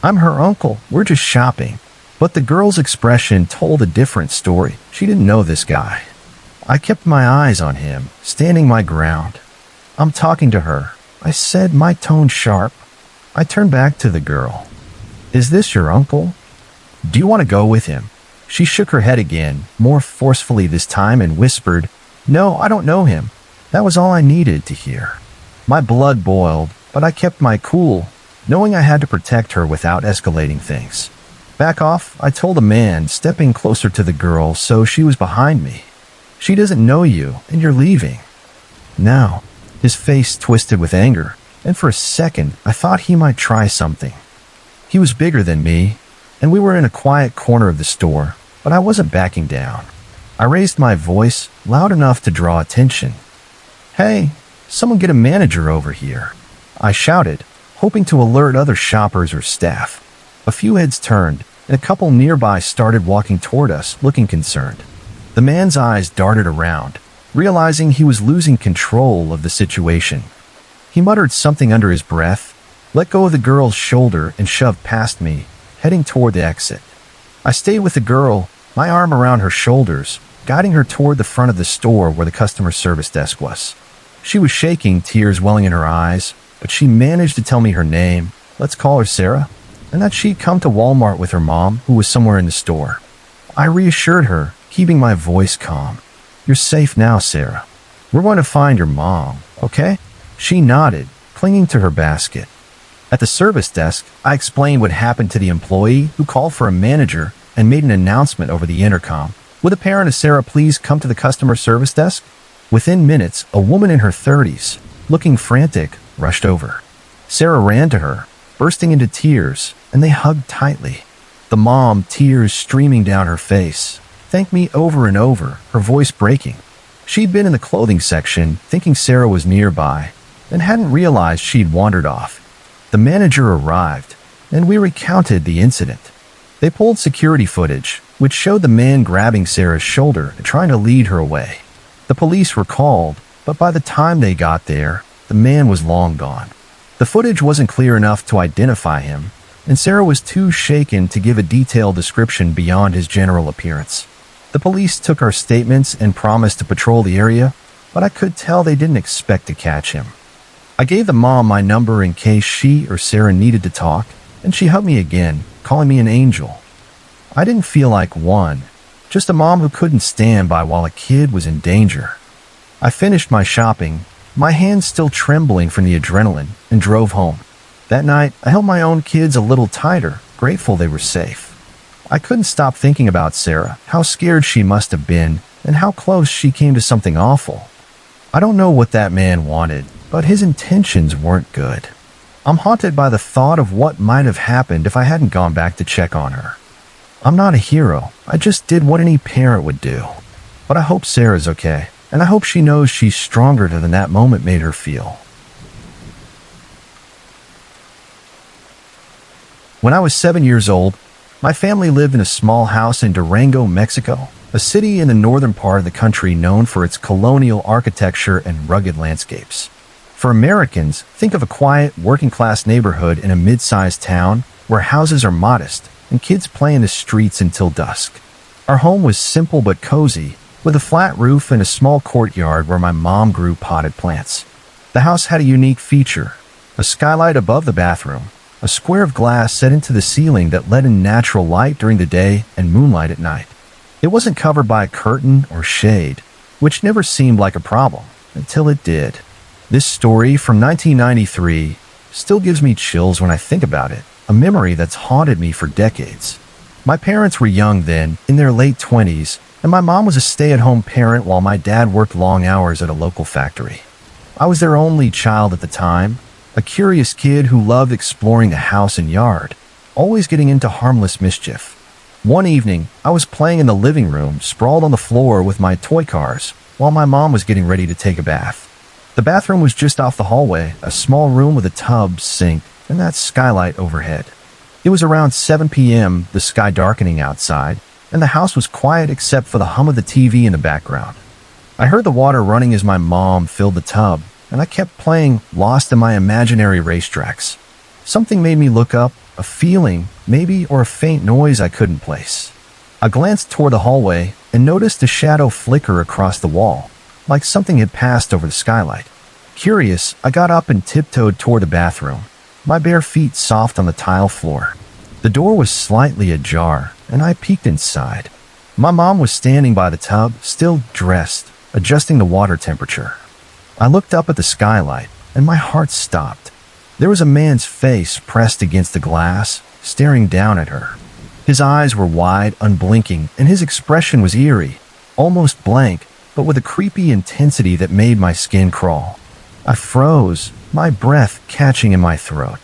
"I'm her uncle. We're just shopping." But the girl's expression told a different story. She didn't know this guy. I kept my eyes on him, standing my ground. "I'm talking to her," I said, my tone sharp. I turned back to the girl. "Is this your uncle? Do you want to go with him?" She shook her head again, more forcefully this time, and whispered, "No, I don't know him." That was all I needed to hear. My blood boiled, but I kept my cool, knowing I had to protect her without escalating things. "Back off," I told the man, stepping closer to the girl so she was behind me. "She doesn't know you, and you're leaving." Now, his face twisted with anger, and for a second I thought he might try something. He was bigger than me, and we were in a quiet corner of the store, but I wasn't backing down. I raised my voice, loud enough to draw attention. "Hey, someone get a manager over here," I shouted, hoping to alert other shoppers or staff. A few heads turned, and a couple nearby started walking toward us, looking concerned. The man's eyes darted around, realizing he was losing control of the situation. He muttered something under his breath, let go of the girl's shoulder, and shoved past me, heading toward the exit. I stayed with the girl, my arm around her shoulders, guiding her toward the front of the store where the customer service desk was. She was shaking, tears welling in her eyes, but she managed to tell me her name, let's call her Sarah, and that she'd come to Walmart with her mom, who was somewhere in the store. I reassured her, keeping my voice calm. "You're safe now, Sarah. We're going to find your mom, okay?" She nodded, clinging to her basket. At the service desk, I explained what happened to the employee who called for a manager and made an announcement over the intercom. "Would the parent of Sarah please come to the customer service desk?" Within minutes, a woman in her 30s, looking frantic, rushed over. Sarah ran to her, bursting into tears, and they hugged tightly. The mom, tears streaming down her face, thanked me over and over, her voice breaking. She'd been in the clothing section, thinking Sarah was nearby, and hadn't realized she'd wandered off. The manager arrived, and we recounted the incident. They pulled security footage, which showed the man grabbing Sarah's shoulder and trying to lead her away. The police were called, but by the time they got there, the man was long gone. The footage wasn't clear enough to identify him, and Sarah was too shaken to give a detailed description beyond his general appearance. The police took our statements and promised to patrol the area, but I could tell they didn't expect to catch him. I gave the mom my number in case she or Sarah needed to talk, and she hugged me again, calling me an angel. I didn't feel like one, just a mom who couldn't stand by while a kid was in danger. I finished my shopping, my hands still trembling from the adrenaline, and drove home. That night, I held my own kids a little tighter, grateful they were safe. I couldn't stop thinking about Sarah, how scared she must have been, and how close she came to something awful. I don't know what that man wanted, but his intentions weren't good. I'm haunted by the thought of what might have happened if I hadn't gone back to check on her. I'm not a hero, I just did what any parent would do. But I hope Sarah's okay, and I hope she knows she's stronger than that moment made her feel. When I was 7 years old, my family lived in a small house in Durango, Mexico, a city in the northern part of the country known for its colonial architecture and rugged landscapes. For Americans, think of a quiet, working-class neighborhood in a mid-sized town where houses are modest and kids play in the streets until dusk. Our home was simple but cozy, with a flat roof and a small courtyard where my mom grew potted plants. The house had a unique feature: a skylight above the bathroom, a square of glass set into the ceiling that let in natural light during the day and moonlight at night. It wasn't covered by a curtain or shade, which never seemed like a problem, until it did. This story from 1993 still gives me chills when I think about it, a memory that's haunted me for decades. My parents were young then, in their late 20s, and my mom was a stay-at-home parent while my dad worked long hours at a local factory. I was their only child at the time, a curious kid who loved exploring the house and yard, always getting into harmless mischief. One evening, I was playing in the living room, sprawled on the floor with my toy cars, while my mom was getting ready to take a bath. The bathroom was just off the hallway, a small room with a tub, sink, and that skylight overhead. It was around 7 p.m., the sky darkening outside, and the house was quiet except for the hum of the TV in the background. I heard the water running as my mom filled the tub, and I kept playing, lost in my imaginary racetracks. Something made me look up, a feeling, maybe, or a faint noise I couldn't place. I glanced toward the hallway and noticed a shadow flicker across the wall, like something had passed over the skylight. Curious, I got up and tiptoed toward the bathroom, my bare feet soft on the tile floor. The door was slightly ajar, and I peeked inside. My mom was standing by the tub, still dressed, adjusting the water temperature. I looked up at the skylight, and my heart stopped. There was a man's face pressed against the glass, staring down at her. His eyes were wide, unblinking, and his expression was eerie, almost blank, but with a creepy intensity that made my skin crawl. I froze, my breath catching in my throat.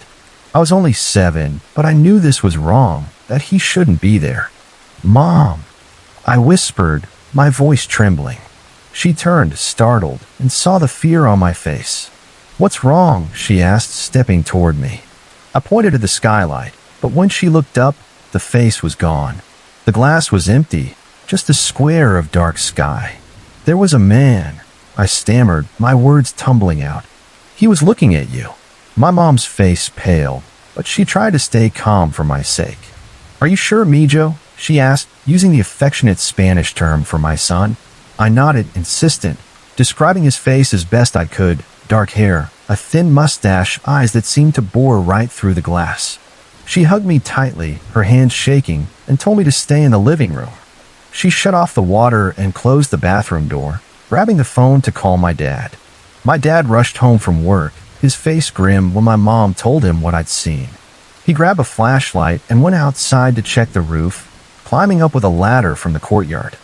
I was only 7, but I knew this was wrong, that he shouldn't be there. "Mom," I whispered, my voice trembling. She turned, startled, and saw the fear on my face. "What's wrong?" she asked, stepping toward me. I pointed to the skylight, but when she looked up, the face was gone. The glass was empty, just a square of dark sky. "There was a man," I stammered, my words tumbling out. "He was looking at you." My mom's face paled, but she tried to stay calm for my sake. "Are you sure, Mijo?" she asked, using the affectionate Spanish term for my son. I nodded, insistent, describing his face as best I could: dark hair, a thin mustache, eyes that seemed to bore right through the glass. She hugged me tightly, her hands shaking, and told me to stay in the living room. She shut off the water and closed the bathroom door, grabbing the phone to call my dad. My dad rushed home from work, his face grim when my mom told him what I'd seen. He grabbed a flashlight and went outside to check the roof, climbing up with a ladder from the courtyard.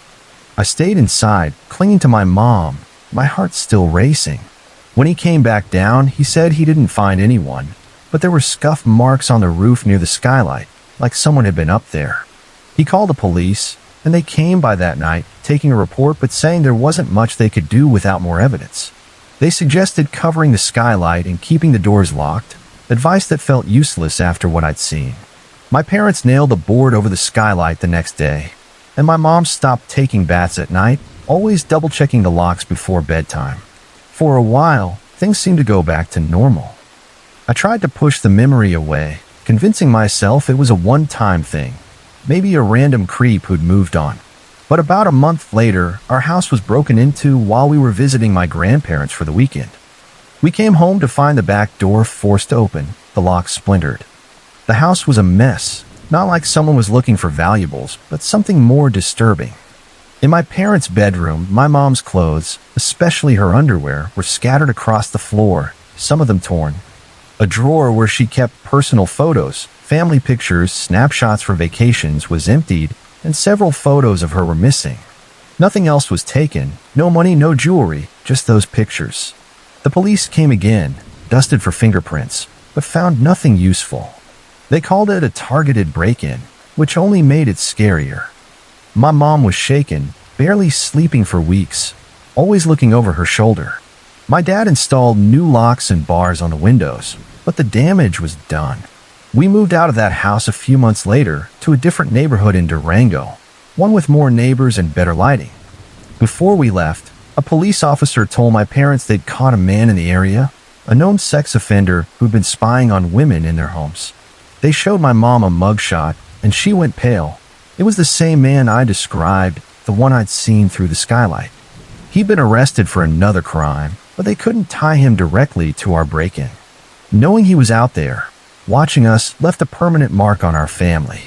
I stayed inside, clinging to my mom, my heart still racing. When he came back down, he said he didn't find anyone, but there were scuff marks on the roof near the skylight, like someone had been up there. He called the police, and they came by that night, taking a report but saying there wasn't much they could do without more evidence. They suggested covering the skylight and keeping the doors locked, advice that felt useless after what I'd seen. My parents nailed a board over the skylight the next day, and my mom stopped taking baths at night, always double-checking the locks before bedtime. For a while, things seemed to go back to normal. I tried to push the memory away, convincing myself it was a one-time thing, maybe a random creep who'd moved on. But about a month later, our house was broken into while we were visiting my grandparents for the weekend. We came home to find the back door forced open, the lock splintered. The house was a mess, not like someone was looking for valuables, but something more disturbing. In my parents' bedroom, my mom's clothes, especially her underwear, were scattered across the floor, some of them torn. A drawer where she kept personal photos, family pictures, snapshots for vacations was emptied, and several photos of her were missing. Nothing else was taken, no money, no jewelry, just those pictures. The police came again, dusted for fingerprints, but found nothing useful. They called it a targeted break-in, which only made it scarier. My mom was shaken, barely sleeping for weeks, always looking over her shoulder. My dad installed new locks and bars on the windows, but the damage was done. We moved out of that house a few months later to a different neighborhood in Durango, one with more neighbors and better lighting. Before we left, a police officer told my parents they'd caught a man in the area, a known sex offender who'd been spying on women in their homes. They showed my mom a mugshot, and she went pale. It was the same man I described, the one I'd seen through the skylight. He'd been arrested for another crime, but they couldn't tie him directly to our break-in. Knowing he was out there, watching us, left a permanent mark on our family.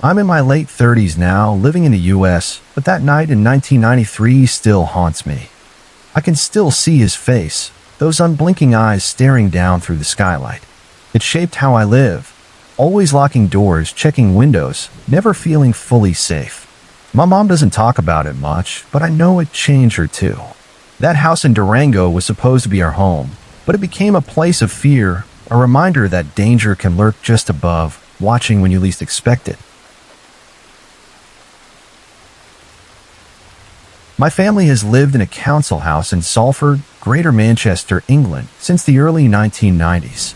I'm in my late 30s now, living in the US, but that night in 1993 still haunts me. I can still see his face, those unblinking eyes staring down through the skylight. It shaped how I live, always locking doors, checking windows, never feeling fully safe. My mom doesn't talk about it much, but I know it changed her too. That house in Durango was supposed to be our home, but it became a place of fear, a reminder that danger can lurk just above, watching when you least expect it. My family has lived in a council house in Salford, Greater Manchester, England, since the early 1990s.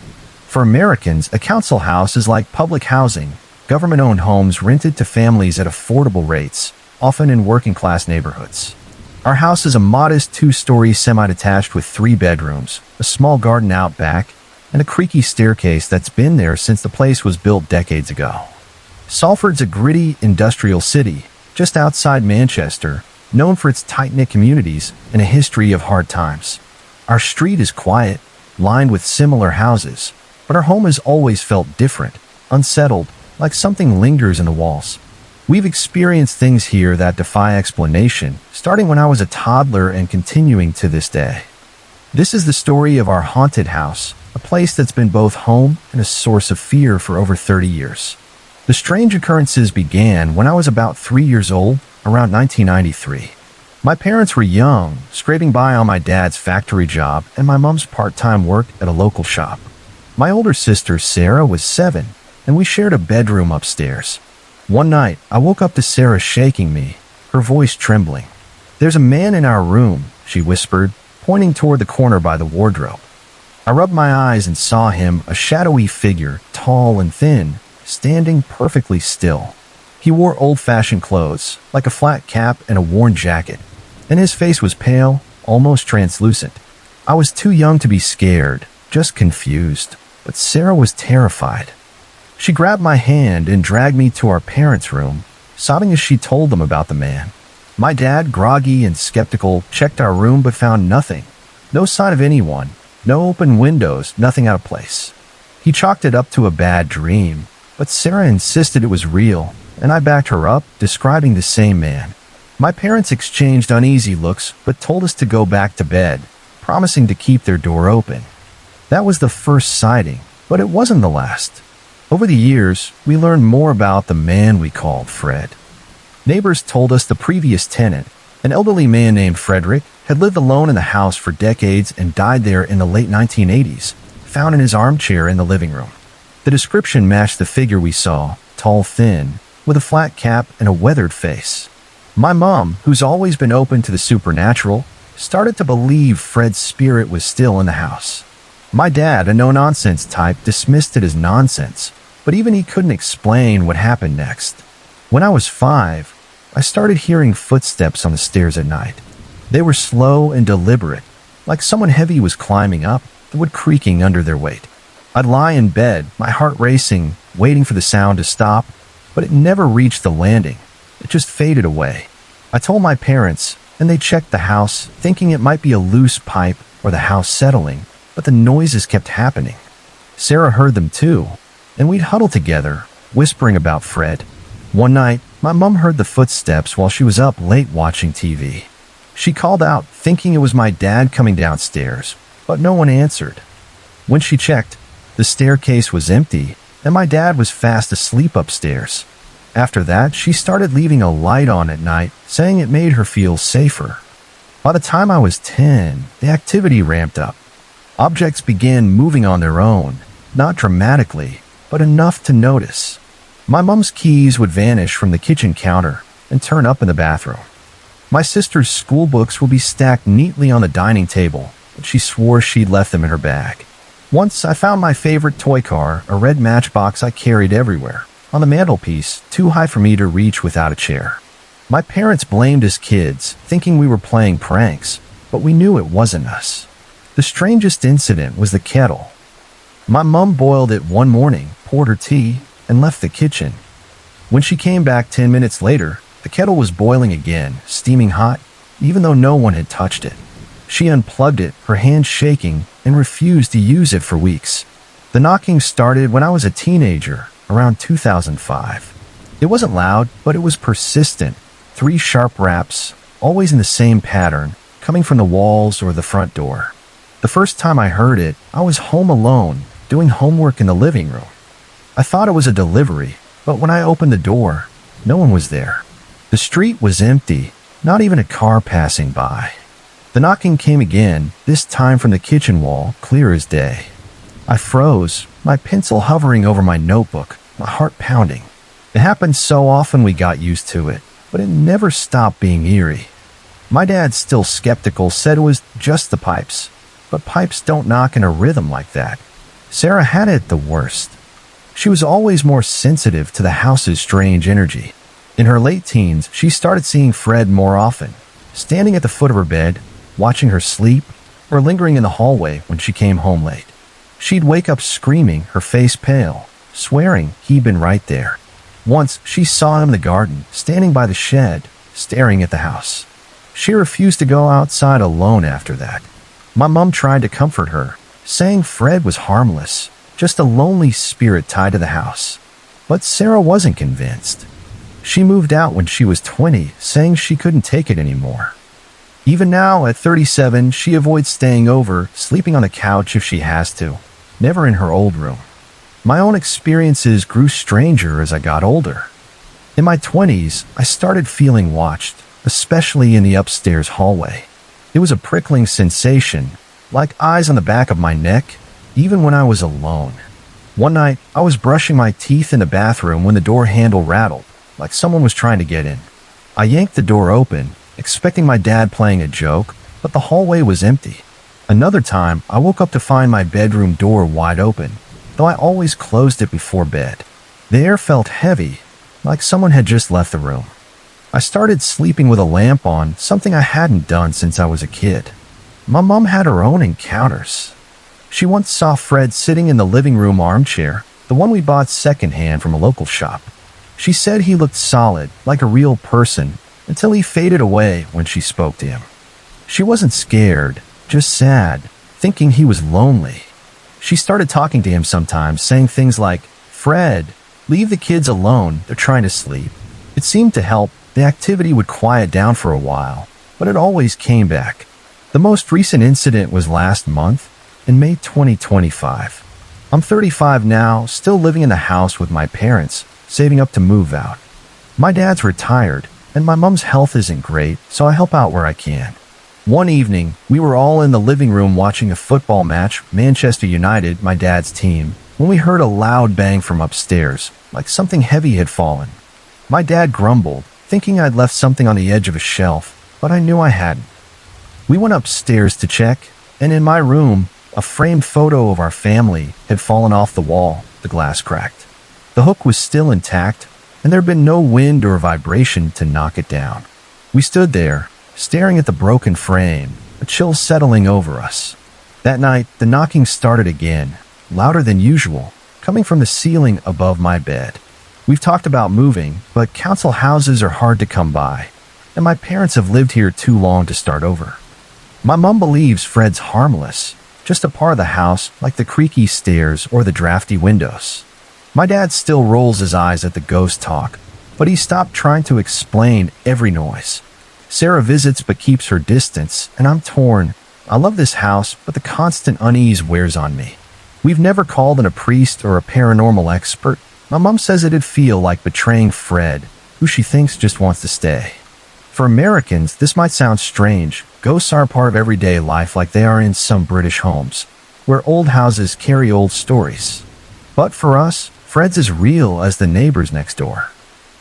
For Americans, a council house is like public housing, government-owned homes rented to families at affordable rates, often in working-class neighborhoods. Our house is a modest 2-story semi-detached with 3 bedrooms, a small garden out back, and a creaky staircase that's been there since the place was built decades ago. Salford's a gritty, industrial city, just outside Manchester, known for its tight-knit communities and a history of hard times. Our street is quiet, lined with similar houses, but our home has always felt different, unsettled, like something lingers in the walls. We've experienced things here that defy explanation, starting when I was a toddler and continuing to this day. This is the story of our haunted house, a place that's been both home and a source of fear for over 30 years. The strange occurrences began when I was about 3 years old, around 1993. My parents were young, scraping by on my dad's factory job and my mom's part-time work at a local shop. My older sister, Sarah, was 7, and we shared a bedroom upstairs. One night, I woke up to Sarah shaking me, her voice trembling. "There's a man in our room," she whispered, pointing toward the corner by the wardrobe. I rubbed my eyes and saw him, a shadowy figure, tall and thin, standing perfectly still. He wore old-fashioned clothes, like a flat cap and a worn jacket, and his face was pale, almost translucent. I was too young to be scared, just confused, but Sarah was terrified. She grabbed my hand and dragged me to our parents' room, sobbing as she told them about the man. My dad, groggy and skeptical, checked our room but found nothing. No sign of anyone, no open windows, nothing out of place. He chalked it up to a bad dream, but Sarah insisted it was real, and I backed her up, describing the same man. My parents exchanged uneasy looks but told us to go back to bed, promising to keep their door open. That was the first sighting, but it wasn't the last. Over the years, we learned more about the man we called Fred. Neighbors told us the previous tenant, an elderly man named Frederick, had lived alone in the house for decades and died there in the late 1980s, found in his armchair in the living room. The description matched the figure we saw, tall, thin, with a flat cap and a weathered face. My mom, who's always been open to the supernatural, started to believe Fred's spirit was still in the house. My dad, a no-nonsense type, dismissed it as nonsense, but even he couldn't explain what happened next. When I was 5, I started hearing footsteps on the stairs at night. They were slow and deliberate, like someone heavy was climbing up, the wood creaking under their weight. I'd lie in bed, my heart racing, waiting for the sound to stop, but it never reached the landing. It just faded away. I told my parents, and they checked the house, thinking it might be a loose pipe or the house settling, but the noises kept happening. Sarah heard them too, and we'd huddle together, whispering about Fred. One night, my mom heard the footsteps while she was up late watching TV. She called out, thinking it was my dad coming downstairs, but no one answered. When she checked, the staircase was empty, and my dad was fast asleep upstairs. After that, she started leaving a light on at night, saying it made her feel safer. By the time I was 10, the activity ramped up. Objects began moving on their own, not dramatically, but enough to notice. My mom's keys would vanish from the kitchen counter and turn up in the bathroom. My sister's school books would be stacked neatly on the dining table, but she swore she'd left them in her bag. Once I found my favorite toy car, a red Matchbox I carried everywhere, on the mantelpiece, too high for me to reach without a chair. My parents blamed us kids, thinking we were playing pranks, but we knew it wasn't us. The strangest incident was the kettle. My mom boiled it one morning, poured her tea, and left the kitchen. When she came back 10 minutes later, the kettle was boiling again, steaming hot, even though no one had touched it. She unplugged it, her hands shaking, and refused to use it for weeks. The knocking started when I was a teenager, around 2005. It wasn't loud, but it was persistent. 3 sharp raps, always in the same pattern, coming from the walls or the front door. The first time I heard it, I was home alone, doing homework in the living room. I thought it was a delivery, but when I opened the door, no one was there. The street was empty, not even a car passing by. The knocking came again, this time from the kitchen wall, clear as day. I froze, my pencil hovering over my notebook, my heart pounding. It happened so often we got used to it, but it never stopped being eerie. My dad, still skeptical, said it was just the pipes, but pipes don't knock in a rhythm like that. Sarah had it the worst. She was always more sensitive to the house's strange energy. In her late teens, she started seeing Fred more often, standing at the foot of her bed, watching her sleep, or lingering in the hallway when she came home late. She'd wake up screaming, her face pale, swearing he'd been right there. Once, she saw him in the garden, standing by the shed, staring at the house. She refused to go outside alone after that. My mom tried to comfort her, saying Fred was harmless, just a lonely spirit tied to the house. But Sarah wasn't convinced. She moved out when she was 20, saying she couldn't take it anymore. Even now, at 37, she avoids staying over, sleeping on the couch if she has to, never in her old room. My own experiences grew stranger as I got older. In my 20s, I started feeling watched, especially in the upstairs hallway. It was a prickling sensation, like eyes on the back of my neck, even when I was alone. One night, I was brushing my teeth in the bathroom when the door handle rattled, like someone was trying to get in. I yanked the door open, expecting my dad playing a joke, but the hallway was empty. Another time, I woke up to find my bedroom door wide open, though I always closed it before bed. The air felt heavy, like someone had just left the room. I started sleeping with a lamp on, something I hadn't done since I was a kid. My mom had her own encounters. She once saw Fred sitting in the living room armchair, the one we bought secondhand from a local shop. She said he looked solid, like a real person, until he faded away when she spoke to him. She wasn't scared, just sad, thinking he was lonely. She started talking to him sometimes, saying things like, "Fred, leave the kids alone, they're trying to sleep." It seemed to help. The activity would quiet down for a while, but it always came back. The most recent incident was last month, in May 2025. I'm 35 now, still living in the house with my parents, saving up to move out. My dad's retired, and my mom's health isn't great, so I help out where I can. One evening, we were all in the living room watching a football match, Manchester United, my dad's team, when we heard a loud bang from upstairs, like something heavy had fallen. My dad grumbled, thinking I'd left something on the edge of a shelf, but I knew I hadn't. We went upstairs to check, and in my room, a framed photo of our family had fallen off the wall, the glass cracked. The hook was still intact, and there had been no wind or vibration to knock it down. We stood there, staring at the broken frame, a chill settling over us. That night, the knocking started again, louder than usual, coming from the ceiling above my bed. We've talked about moving, but council houses are hard to come by. and my parents have lived here too long to start over. My mom believes Fred's harmless, just a part of the house like the creaky stairs or the drafty windows. My dad still rolls his eyes at the ghost talk, but he stopped trying to explain every noise. Sarah visits but keeps her distance, and I'm torn. I love this house, but the constant unease wears on me. We've never called in a priest or a paranormal expert. My mom says it'd feel like betraying Fred, who she thinks just wants to stay. For Americans, this might sound strange. Ghosts are a part of everyday life like they are in some British homes, where old houses carry old stories. But for us, Fred's as real as the neighbors next door.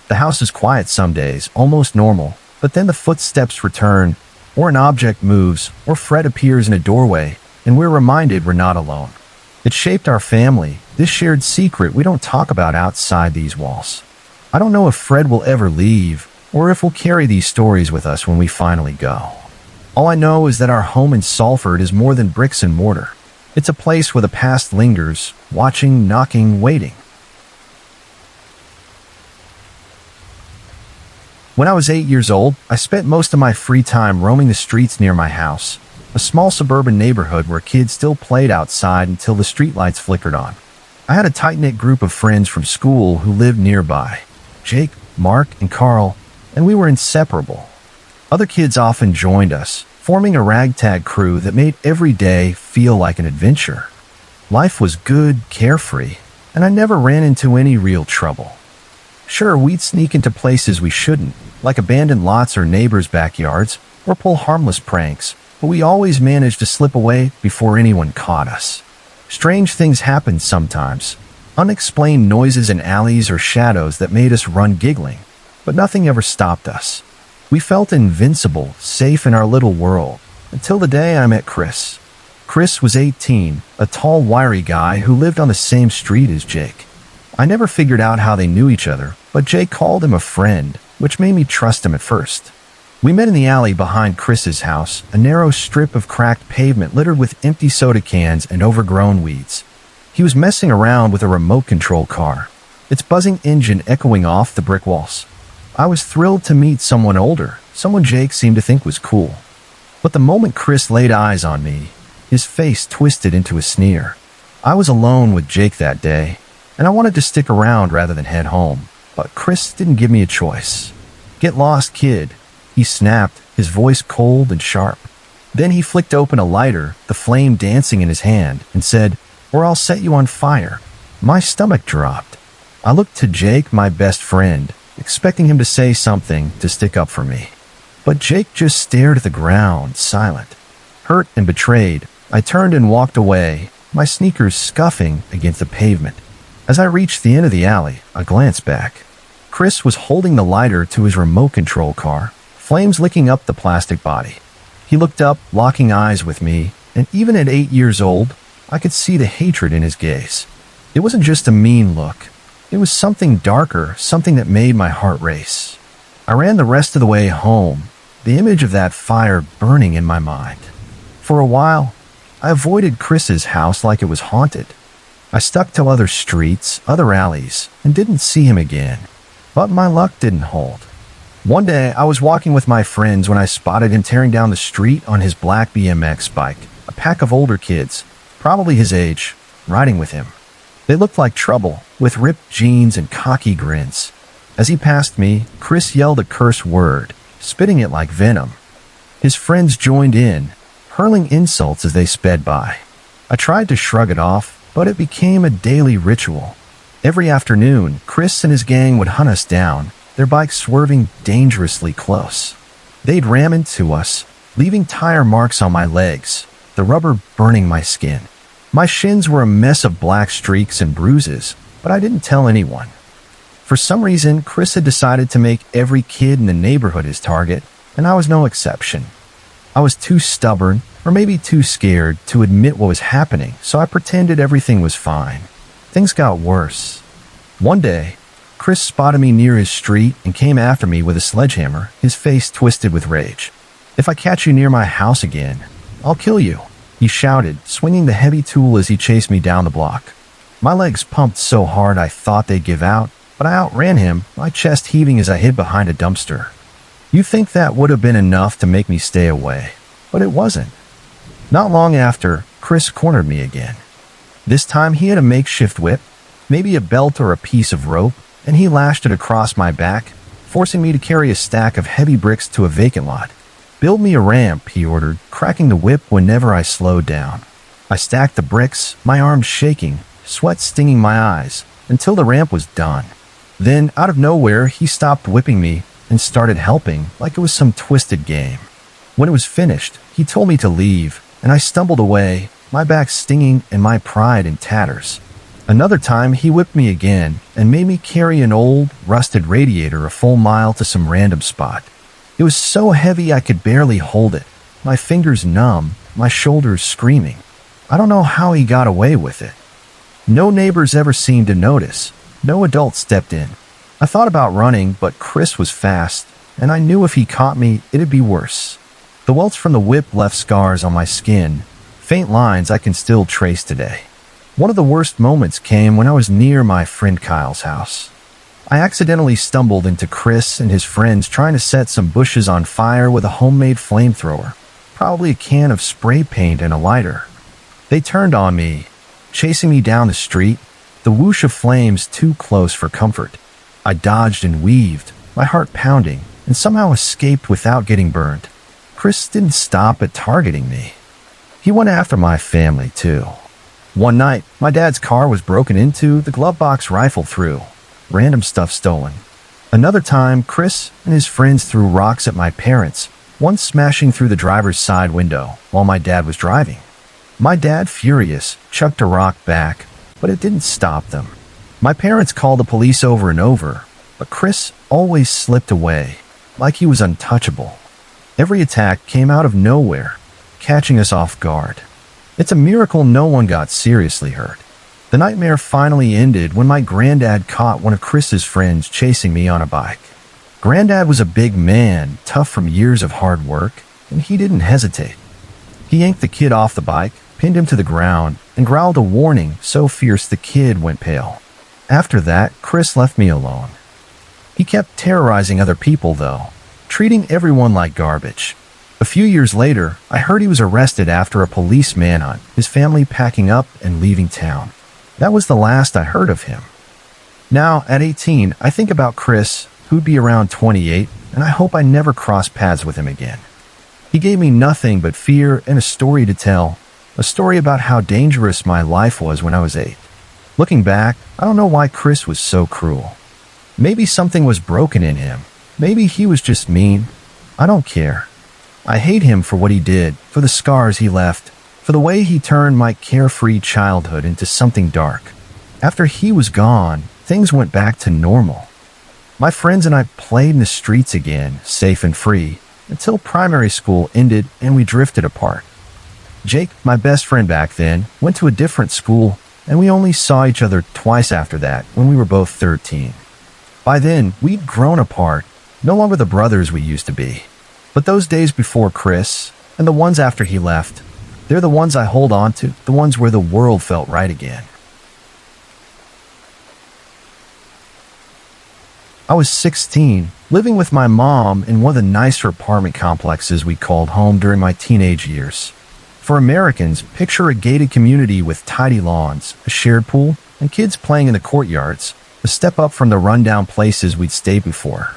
The house is quiet some days, almost normal, but then the footsteps return, or an object moves, or Fred appears in a doorway, and we're reminded we're not alone. It shaped our family, this shared secret we don't talk about outside these walls. I don't know if Fred will ever leave, or if we'll carry these stories with us when we finally go. All I know is that our home in Salford is more than bricks and mortar. It's a place where the past lingers, watching, knocking, waiting. When I was 8 years old, I spent most of my free time roaming the streets near my house, a small suburban neighborhood where kids still played outside until the streetlights flickered on. I had a tight-knit group of friends from school who lived nearby, Jake, Mark, and Carl, and we were inseparable. Other kids often joined us, forming a ragtag crew that made every day feel like an adventure. Life was good, carefree, and I never ran into any real trouble. Sure, we'd sneak into places we shouldn't, like abandoned lots or neighbors' backyards, or pull harmless pranks, but we always managed to slip away before anyone caught us. Strange things happened sometimes, unexplained noises in alleys or shadows that made us run giggling, but nothing ever stopped us. We felt invincible, safe in our little world, until the day I met Chris. Chris was 18, a tall, wiry guy who lived on the same street as Jake. I never figured out how they knew each other, but Jake called him a friend, which made me trust him at first. We met in the alley behind Chris's house, a narrow strip of cracked pavement littered with empty soda cans and overgrown weeds. He was messing around with a remote control car, its buzzing engine echoing off the brick walls. I was thrilled to meet someone older, someone Jake seemed to think was cool. But the moment Chris laid eyes on me, his face twisted into a sneer. I was alone with Jake that day, and I wanted to stick around rather than head home, but Chris didn't give me a choice. "Get lost, kid," he snapped, his voice cold and sharp. Then he flicked open a lighter, the flame dancing in his hand, and said, "Or I'll set you on fire." My stomach dropped. I looked to Jake, my best friend, expecting him to say something to stick up for me. But Jake just stared at the ground, silent. Hurt and betrayed, I turned and walked away, my sneakers scuffing against the pavement. As I reached the end of the alley, I glanced back. Chris was holding the lighter to his remote control car, flames licking up the plastic body. He looked up, locking eyes with me, and even at 8 years old, I could see the hatred in his gaze. It wasn't just a mean look. It was something darker, something that made my heart race. I ran the rest of the way home, the image of that fire burning in my mind. For a while, I avoided Chris's house like it was haunted. I stuck to other streets, other alleys, and didn't see him again. But my luck didn't hold. One day, I was walking with my friends when I spotted him tearing down the street on his black BMX bike, a pack of older kids, probably his age, riding with him. They looked like trouble, with ripped jeans and cocky grins. As he passed me, Chris yelled a curse word, spitting it like venom. His friends joined in, hurling insults as they sped by. I tried to shrug it off, but it became a daily ritual. Every afternoon, Chris and his gang would hunt us down, their bikes swerving dangerously close. They'd ram into us, leaving tire marks on my legs, the rubber burning my skin. My shins were a mess of black streaks and bruises, but I didn't tell anyone. For some reason, Chris had decided to make every kid in the neighborhood his target, and I was no exception. I was too stubborn, or maybe too scared, to admit what was happening, so I pretended everything was fine. Things got worse. One day, Chris spotted me near his street and came after me with a sledgehammer, his face twisted with rage. "If I catch you near my house again, I'll kill you," he shouted, swinging the heavy tool as he chased me down the block. My legs pumped so hard I thought they'd give out, but I outran him, my chest heaving as I hid behind a dumpster. You think that would have been enough to make me stay away, but it wasn't. Not long after, Chris cornered me again. This time he had a makeshift whip, maybe a belt or a piece of rope, and he lashed it across my back, forcing me to carry a stack of heavy bricks to a vacant lot. "Build me a ramp," he ordered, cracking the whip whenever I slowed down. I stacked the bricks, my arms shaking, sweat stinging my eyes, until the ramp was done. Then, out of nowhere, he stopped whipping me and started helping like it was some twisted game. When it was finished, he told me to leave, and I stumbled away, my back stinging and my pride in tatters. Another time, he whipped me again and made me carry an old, rusted radiator a full mile to some random spot. It was so heavy I could barely hold it, my fingers numb, my shoulders screaming. I don't know how he got away with it. No neighbors ever seemed to notice. No adult stepped in. I thought about running, but Chris was fast, and I knew if he caught me, it'd be worse. The welts from the whip left scars on my skin, faint lines I can still trace today. One of the worst moments came when I was near my friend Kyle's house. I accidentally stumbled into Chris and his friends trying to set some bushes on fire with a homemade flamethrower, probably a can of spray paint and a lighter. They turned on me, chasing me down the street, the whoosh of flames too close for comfort. I dodged and weaved, my heart pounding, and somehow escaped without getting burned. Chris didn't stop at targeting me. He went after my family, too. One night, my dad's car was broken into, the glove box rifled through, random stuff stolen. Another time, Chris and his friends threw rocks at my parents, one smashing through the driver's side window while my dad was driving. My dad, furious, chucked a rock back, but it didn't stop them. My parents called the police over and over, but Chris always slipped away, like he was untouchable. Every attack came out of nowhere, catching us off guard. It's a miracle no one got seriously hurt. The nightmare finally ended when my granddad caught one of Chris's friends chasing me on a bike. Granddad was a big man, tough from years of hard work, and he didn't hesitate. He yanked the kid off the bike, pinned him to the ground, and growled a warning so fierce the kid went pale. After that, Chris left me alone. He kept terrorizing other people, though, treating everyone like garbage. A few years later, I heard he was arrested after a police manhunt, his family packing up and leaving town. That was the last I heard of him. Now, at 18, I think about Chris, who'd be around 28, and I hope I never cross paths with him again. He gave me nothing but fear and a story to tell, a story about how dangerous my life was when I was 8. Looking back, I don't know why Chris was so cruel. Maybe something was broken in him. Maybe he was just mean. I don't care. I hate him for what he did, for the scars he left, for the way he turned my carefree childhood into something dark. After he was gone, things went back to normal. My friends and I played in the streets again, safe and free, until primary school ended and we drifted apart. Jake, my best friend back then, went to a different school, and we only saw each other twice after that when we were both 13. By then, we'd grown apart, no longer the brothers we used to be. But those days before Chris, and the ones after he left, they're the ones I hold on to, the ones where the world felt right again. I was 16, living with my mom in one of the nicer apartment complexes we called home during my teenage years. For Americans, picture a gated community with tidy lawns, a shared pool, and kids playing in the courtyards, a step up from the rundown places we'd stayed before.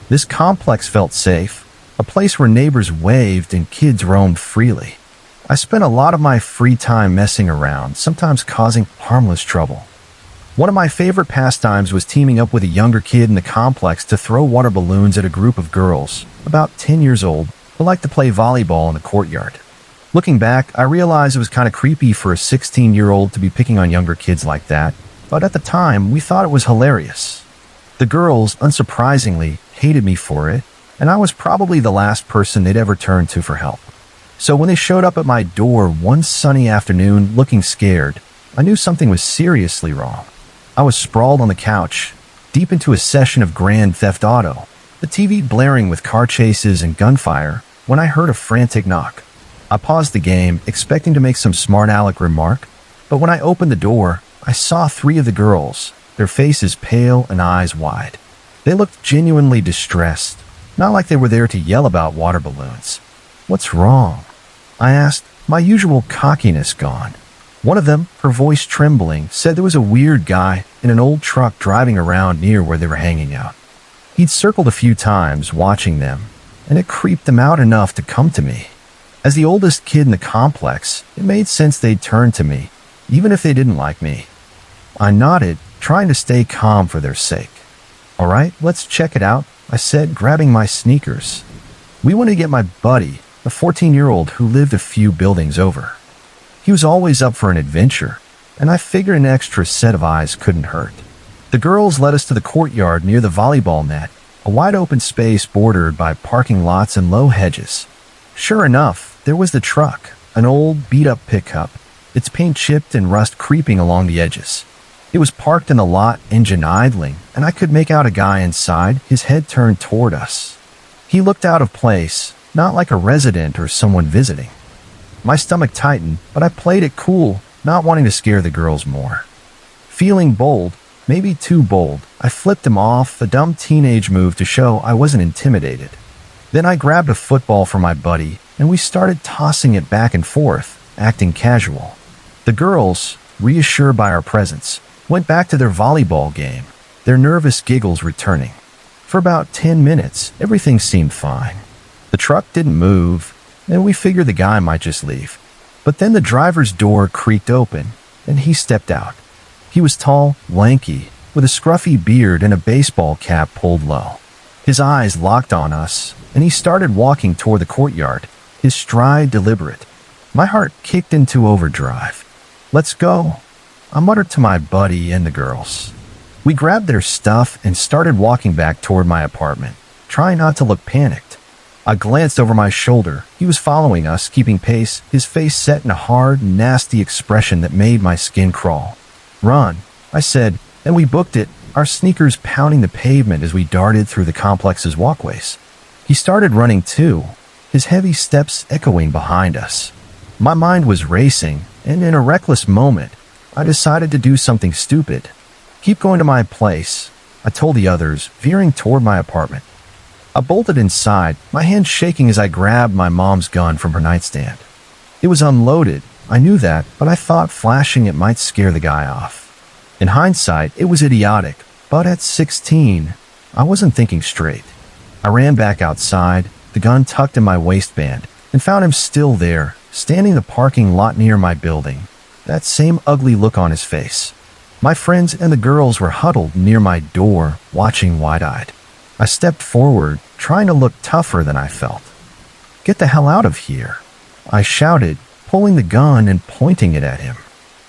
This complex felt safe, a place where neighbors waved and kids roamed freely. I spent a lot of my free time messing around, sometimes causing harmless trouble. One of my favorite pastimes was teaming up with a younger kid in the complex to throw water balloons at a group of girls, about 10 years old, who liked to play volleyball in the courtyard. Looking back, I realized it was kind of creepy for a 16-year-old to be picking on younger kids like that, but at the time, we thought it was hilarious. The girls, unsurprisingly, hated me for it, and I was probably the last person they'd ever turn to for help. So when they showed up at my door one sunny afternoon looking scared, I knew something was seriously wrong. I was sprawled on the couch, deep into a session of Grand Theft Auto, the TV blaring with car chases and gunfire, when I heard a frantic knock. I paused the game, expecting to make some smart aleck remark, but when I opened the door, I saw 3 of the girls, their faces pale and eyes wide. They looked genuinely distressed. not like they were there to yell about water balloons. "What's wrong?" I asked, my usual cockiness gone. One of them, her voice trembling, said there was a weird guy in an old truck driving around near where they were hanging out. He'd circled a few times watching them, and it creeped them out enough to come to me. As the oldest kid in the complex, it made sense they'd turn to me, even if they didn't like me. I nodded, trying to stay calm for their sake. "All right, let's check it out," I said, grabbing my sneakers. We wanted to get my buddy, a 14-year-old who lived a few buildings over. He was always up for an adventure, and I figured an extra set of eyes couldn't hurt. The girls led us to the courtyard near the volleyball net, a wide-open space bordered by parking lots and low hedges. Sure enough, there was the truck, an old, beat-up pickup, its paint chipped and rust creeping along the edges. It was parked in the lot, engine idling, and I could make out a guy inside, his head turned toward us. He looked out of place, not like a resident or someone visiting. My stomach tightened, but I played it cool, not wanting to scare the girls more. Feeling bold, maybe too bold, I flipped him off, a dumb teenage move to show I wasn't intimidated. Then I grabbed a football for my buddy, and we started tossing it back and forth, acting casual. The girls, reassured by our presence, went back to their volleyball game, their nervous giggles returning. For about 10 minutes, everything seemed fine. The truck didn't move, and we figured the guy might just leave. But then the driver's door creaked open, and he stepped out. He was tall, lanky, with a scruffy beard and a baseball cap pulled low. His eyes locked on us, and he started walking toward the courtyard, his stride deliberate. My heart kicked into overdrive. "Let's go," I muttered to my buddy and the girls. We grabbed their stuff and started walking back toward my apartment, trying not to look panicked. I glanced over my shoulder. He was following us, keeping pace, his face set in a hard, nasty expression that made my skin crawl. "Run," I said, and we booked it, our sneakers pounding the pavement as we darted through the complex's walkways. He started running too, his heavy steps echoing behind us. My mind was racing, and in a reckless moment, I decided to do something stupid. "Keep going to my place," I told the others, veering toward my apartment. I bolted inside, my hand shaking as I grabbed my mom's gun from her nightstand. It was unloaded, I knew that, but I thought flashing it might scare the guy off. In hindsight, it was idiotic, but at 16, I wasn't thinking straight. I ran back outside, the gun tucked in my waistband, and found him still there, standing in the parking lot near my building, that same ugly look on his face. My friends and the girls were huddled near my door, watching wide-eyed. I stepped forward, trying to look tougher than I felt. "Get the hell out of here," I shouted, pulling the gun and pointing it at him.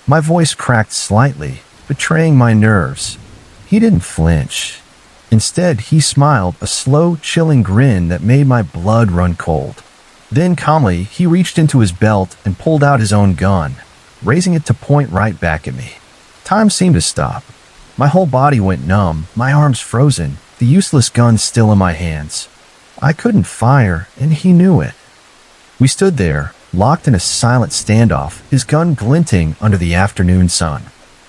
My voice cracked slightly, betraying my nerves. He didn't flinch. Instead, he smiled, a slow, chilling grin that made my blood run cold. Then calmly, he reached into his belt and pulled out his own gun, raising it to point right back at me. Time seemed to stop. My whole body went numb, my arms frozen, the useless gun still in my hands. I couldn't fire, and he knew it. We stood there, locked in a silent standoff, his gun glinting under the afternoon sun.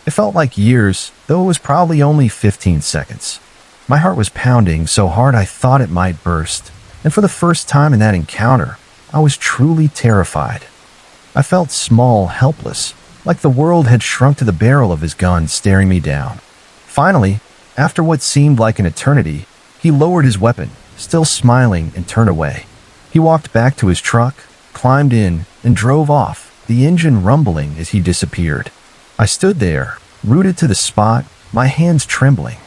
It felt like years, though it was probably only 15 seconds. My heart was pounding so hard I thought it might burst, and for the first time in that encounter, I was truly terrified. I felt small, helpless, like the world had shrunk to the barrel of his gun staring me down. Finally, after what seemed like an eternity, he lowered his weapon, still smiling, and turned away. He walked back to his truck, climbed in, and drove off, the engine rumbling as he disappeared. I stood there, rooted to the spot, my hands trembling.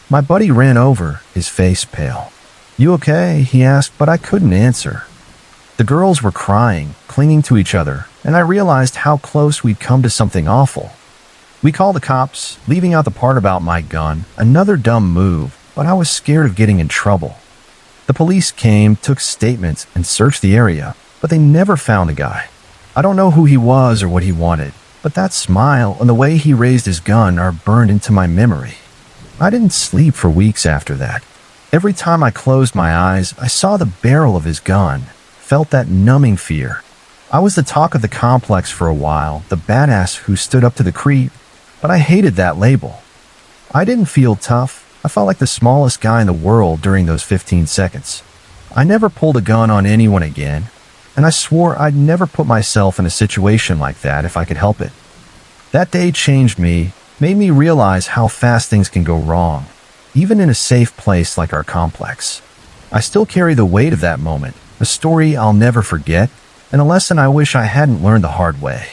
My buddy ran over, his face pale. "You okay?" he asked, but I couldn't answer. The girls were crying, clinging to each other, and I realized how close we'd come to something awful. We called the cops, leaving out the part about my gun, another dumb move, but I was scared of getting in trouble. The police came, took statements, and searched the area, but they never found the guy. I don't know who he was or what he wanted, but that smile and the way he raised his gun are burned into my memory. I didn't sleep for weeks after that. Every time I closed my eyes, I saw the barrel of his gun, felt that numbing fear. I was the talk of the complex for a while, the badass who stood up to the creep, but I hated that label. I didn't feel tough. I felt like the smallest guy in the world during those 15 seconds. I never pulled a gun on anyone again, and I swore I'd never put myself in a situation like that if I could help it. That day changed me, made me realize how fast things can go wrong, even in a safe place like our complex. I still carry the weight of that moment, a story I'll never forget, and a lesson I wish I hadn't learned the hard way.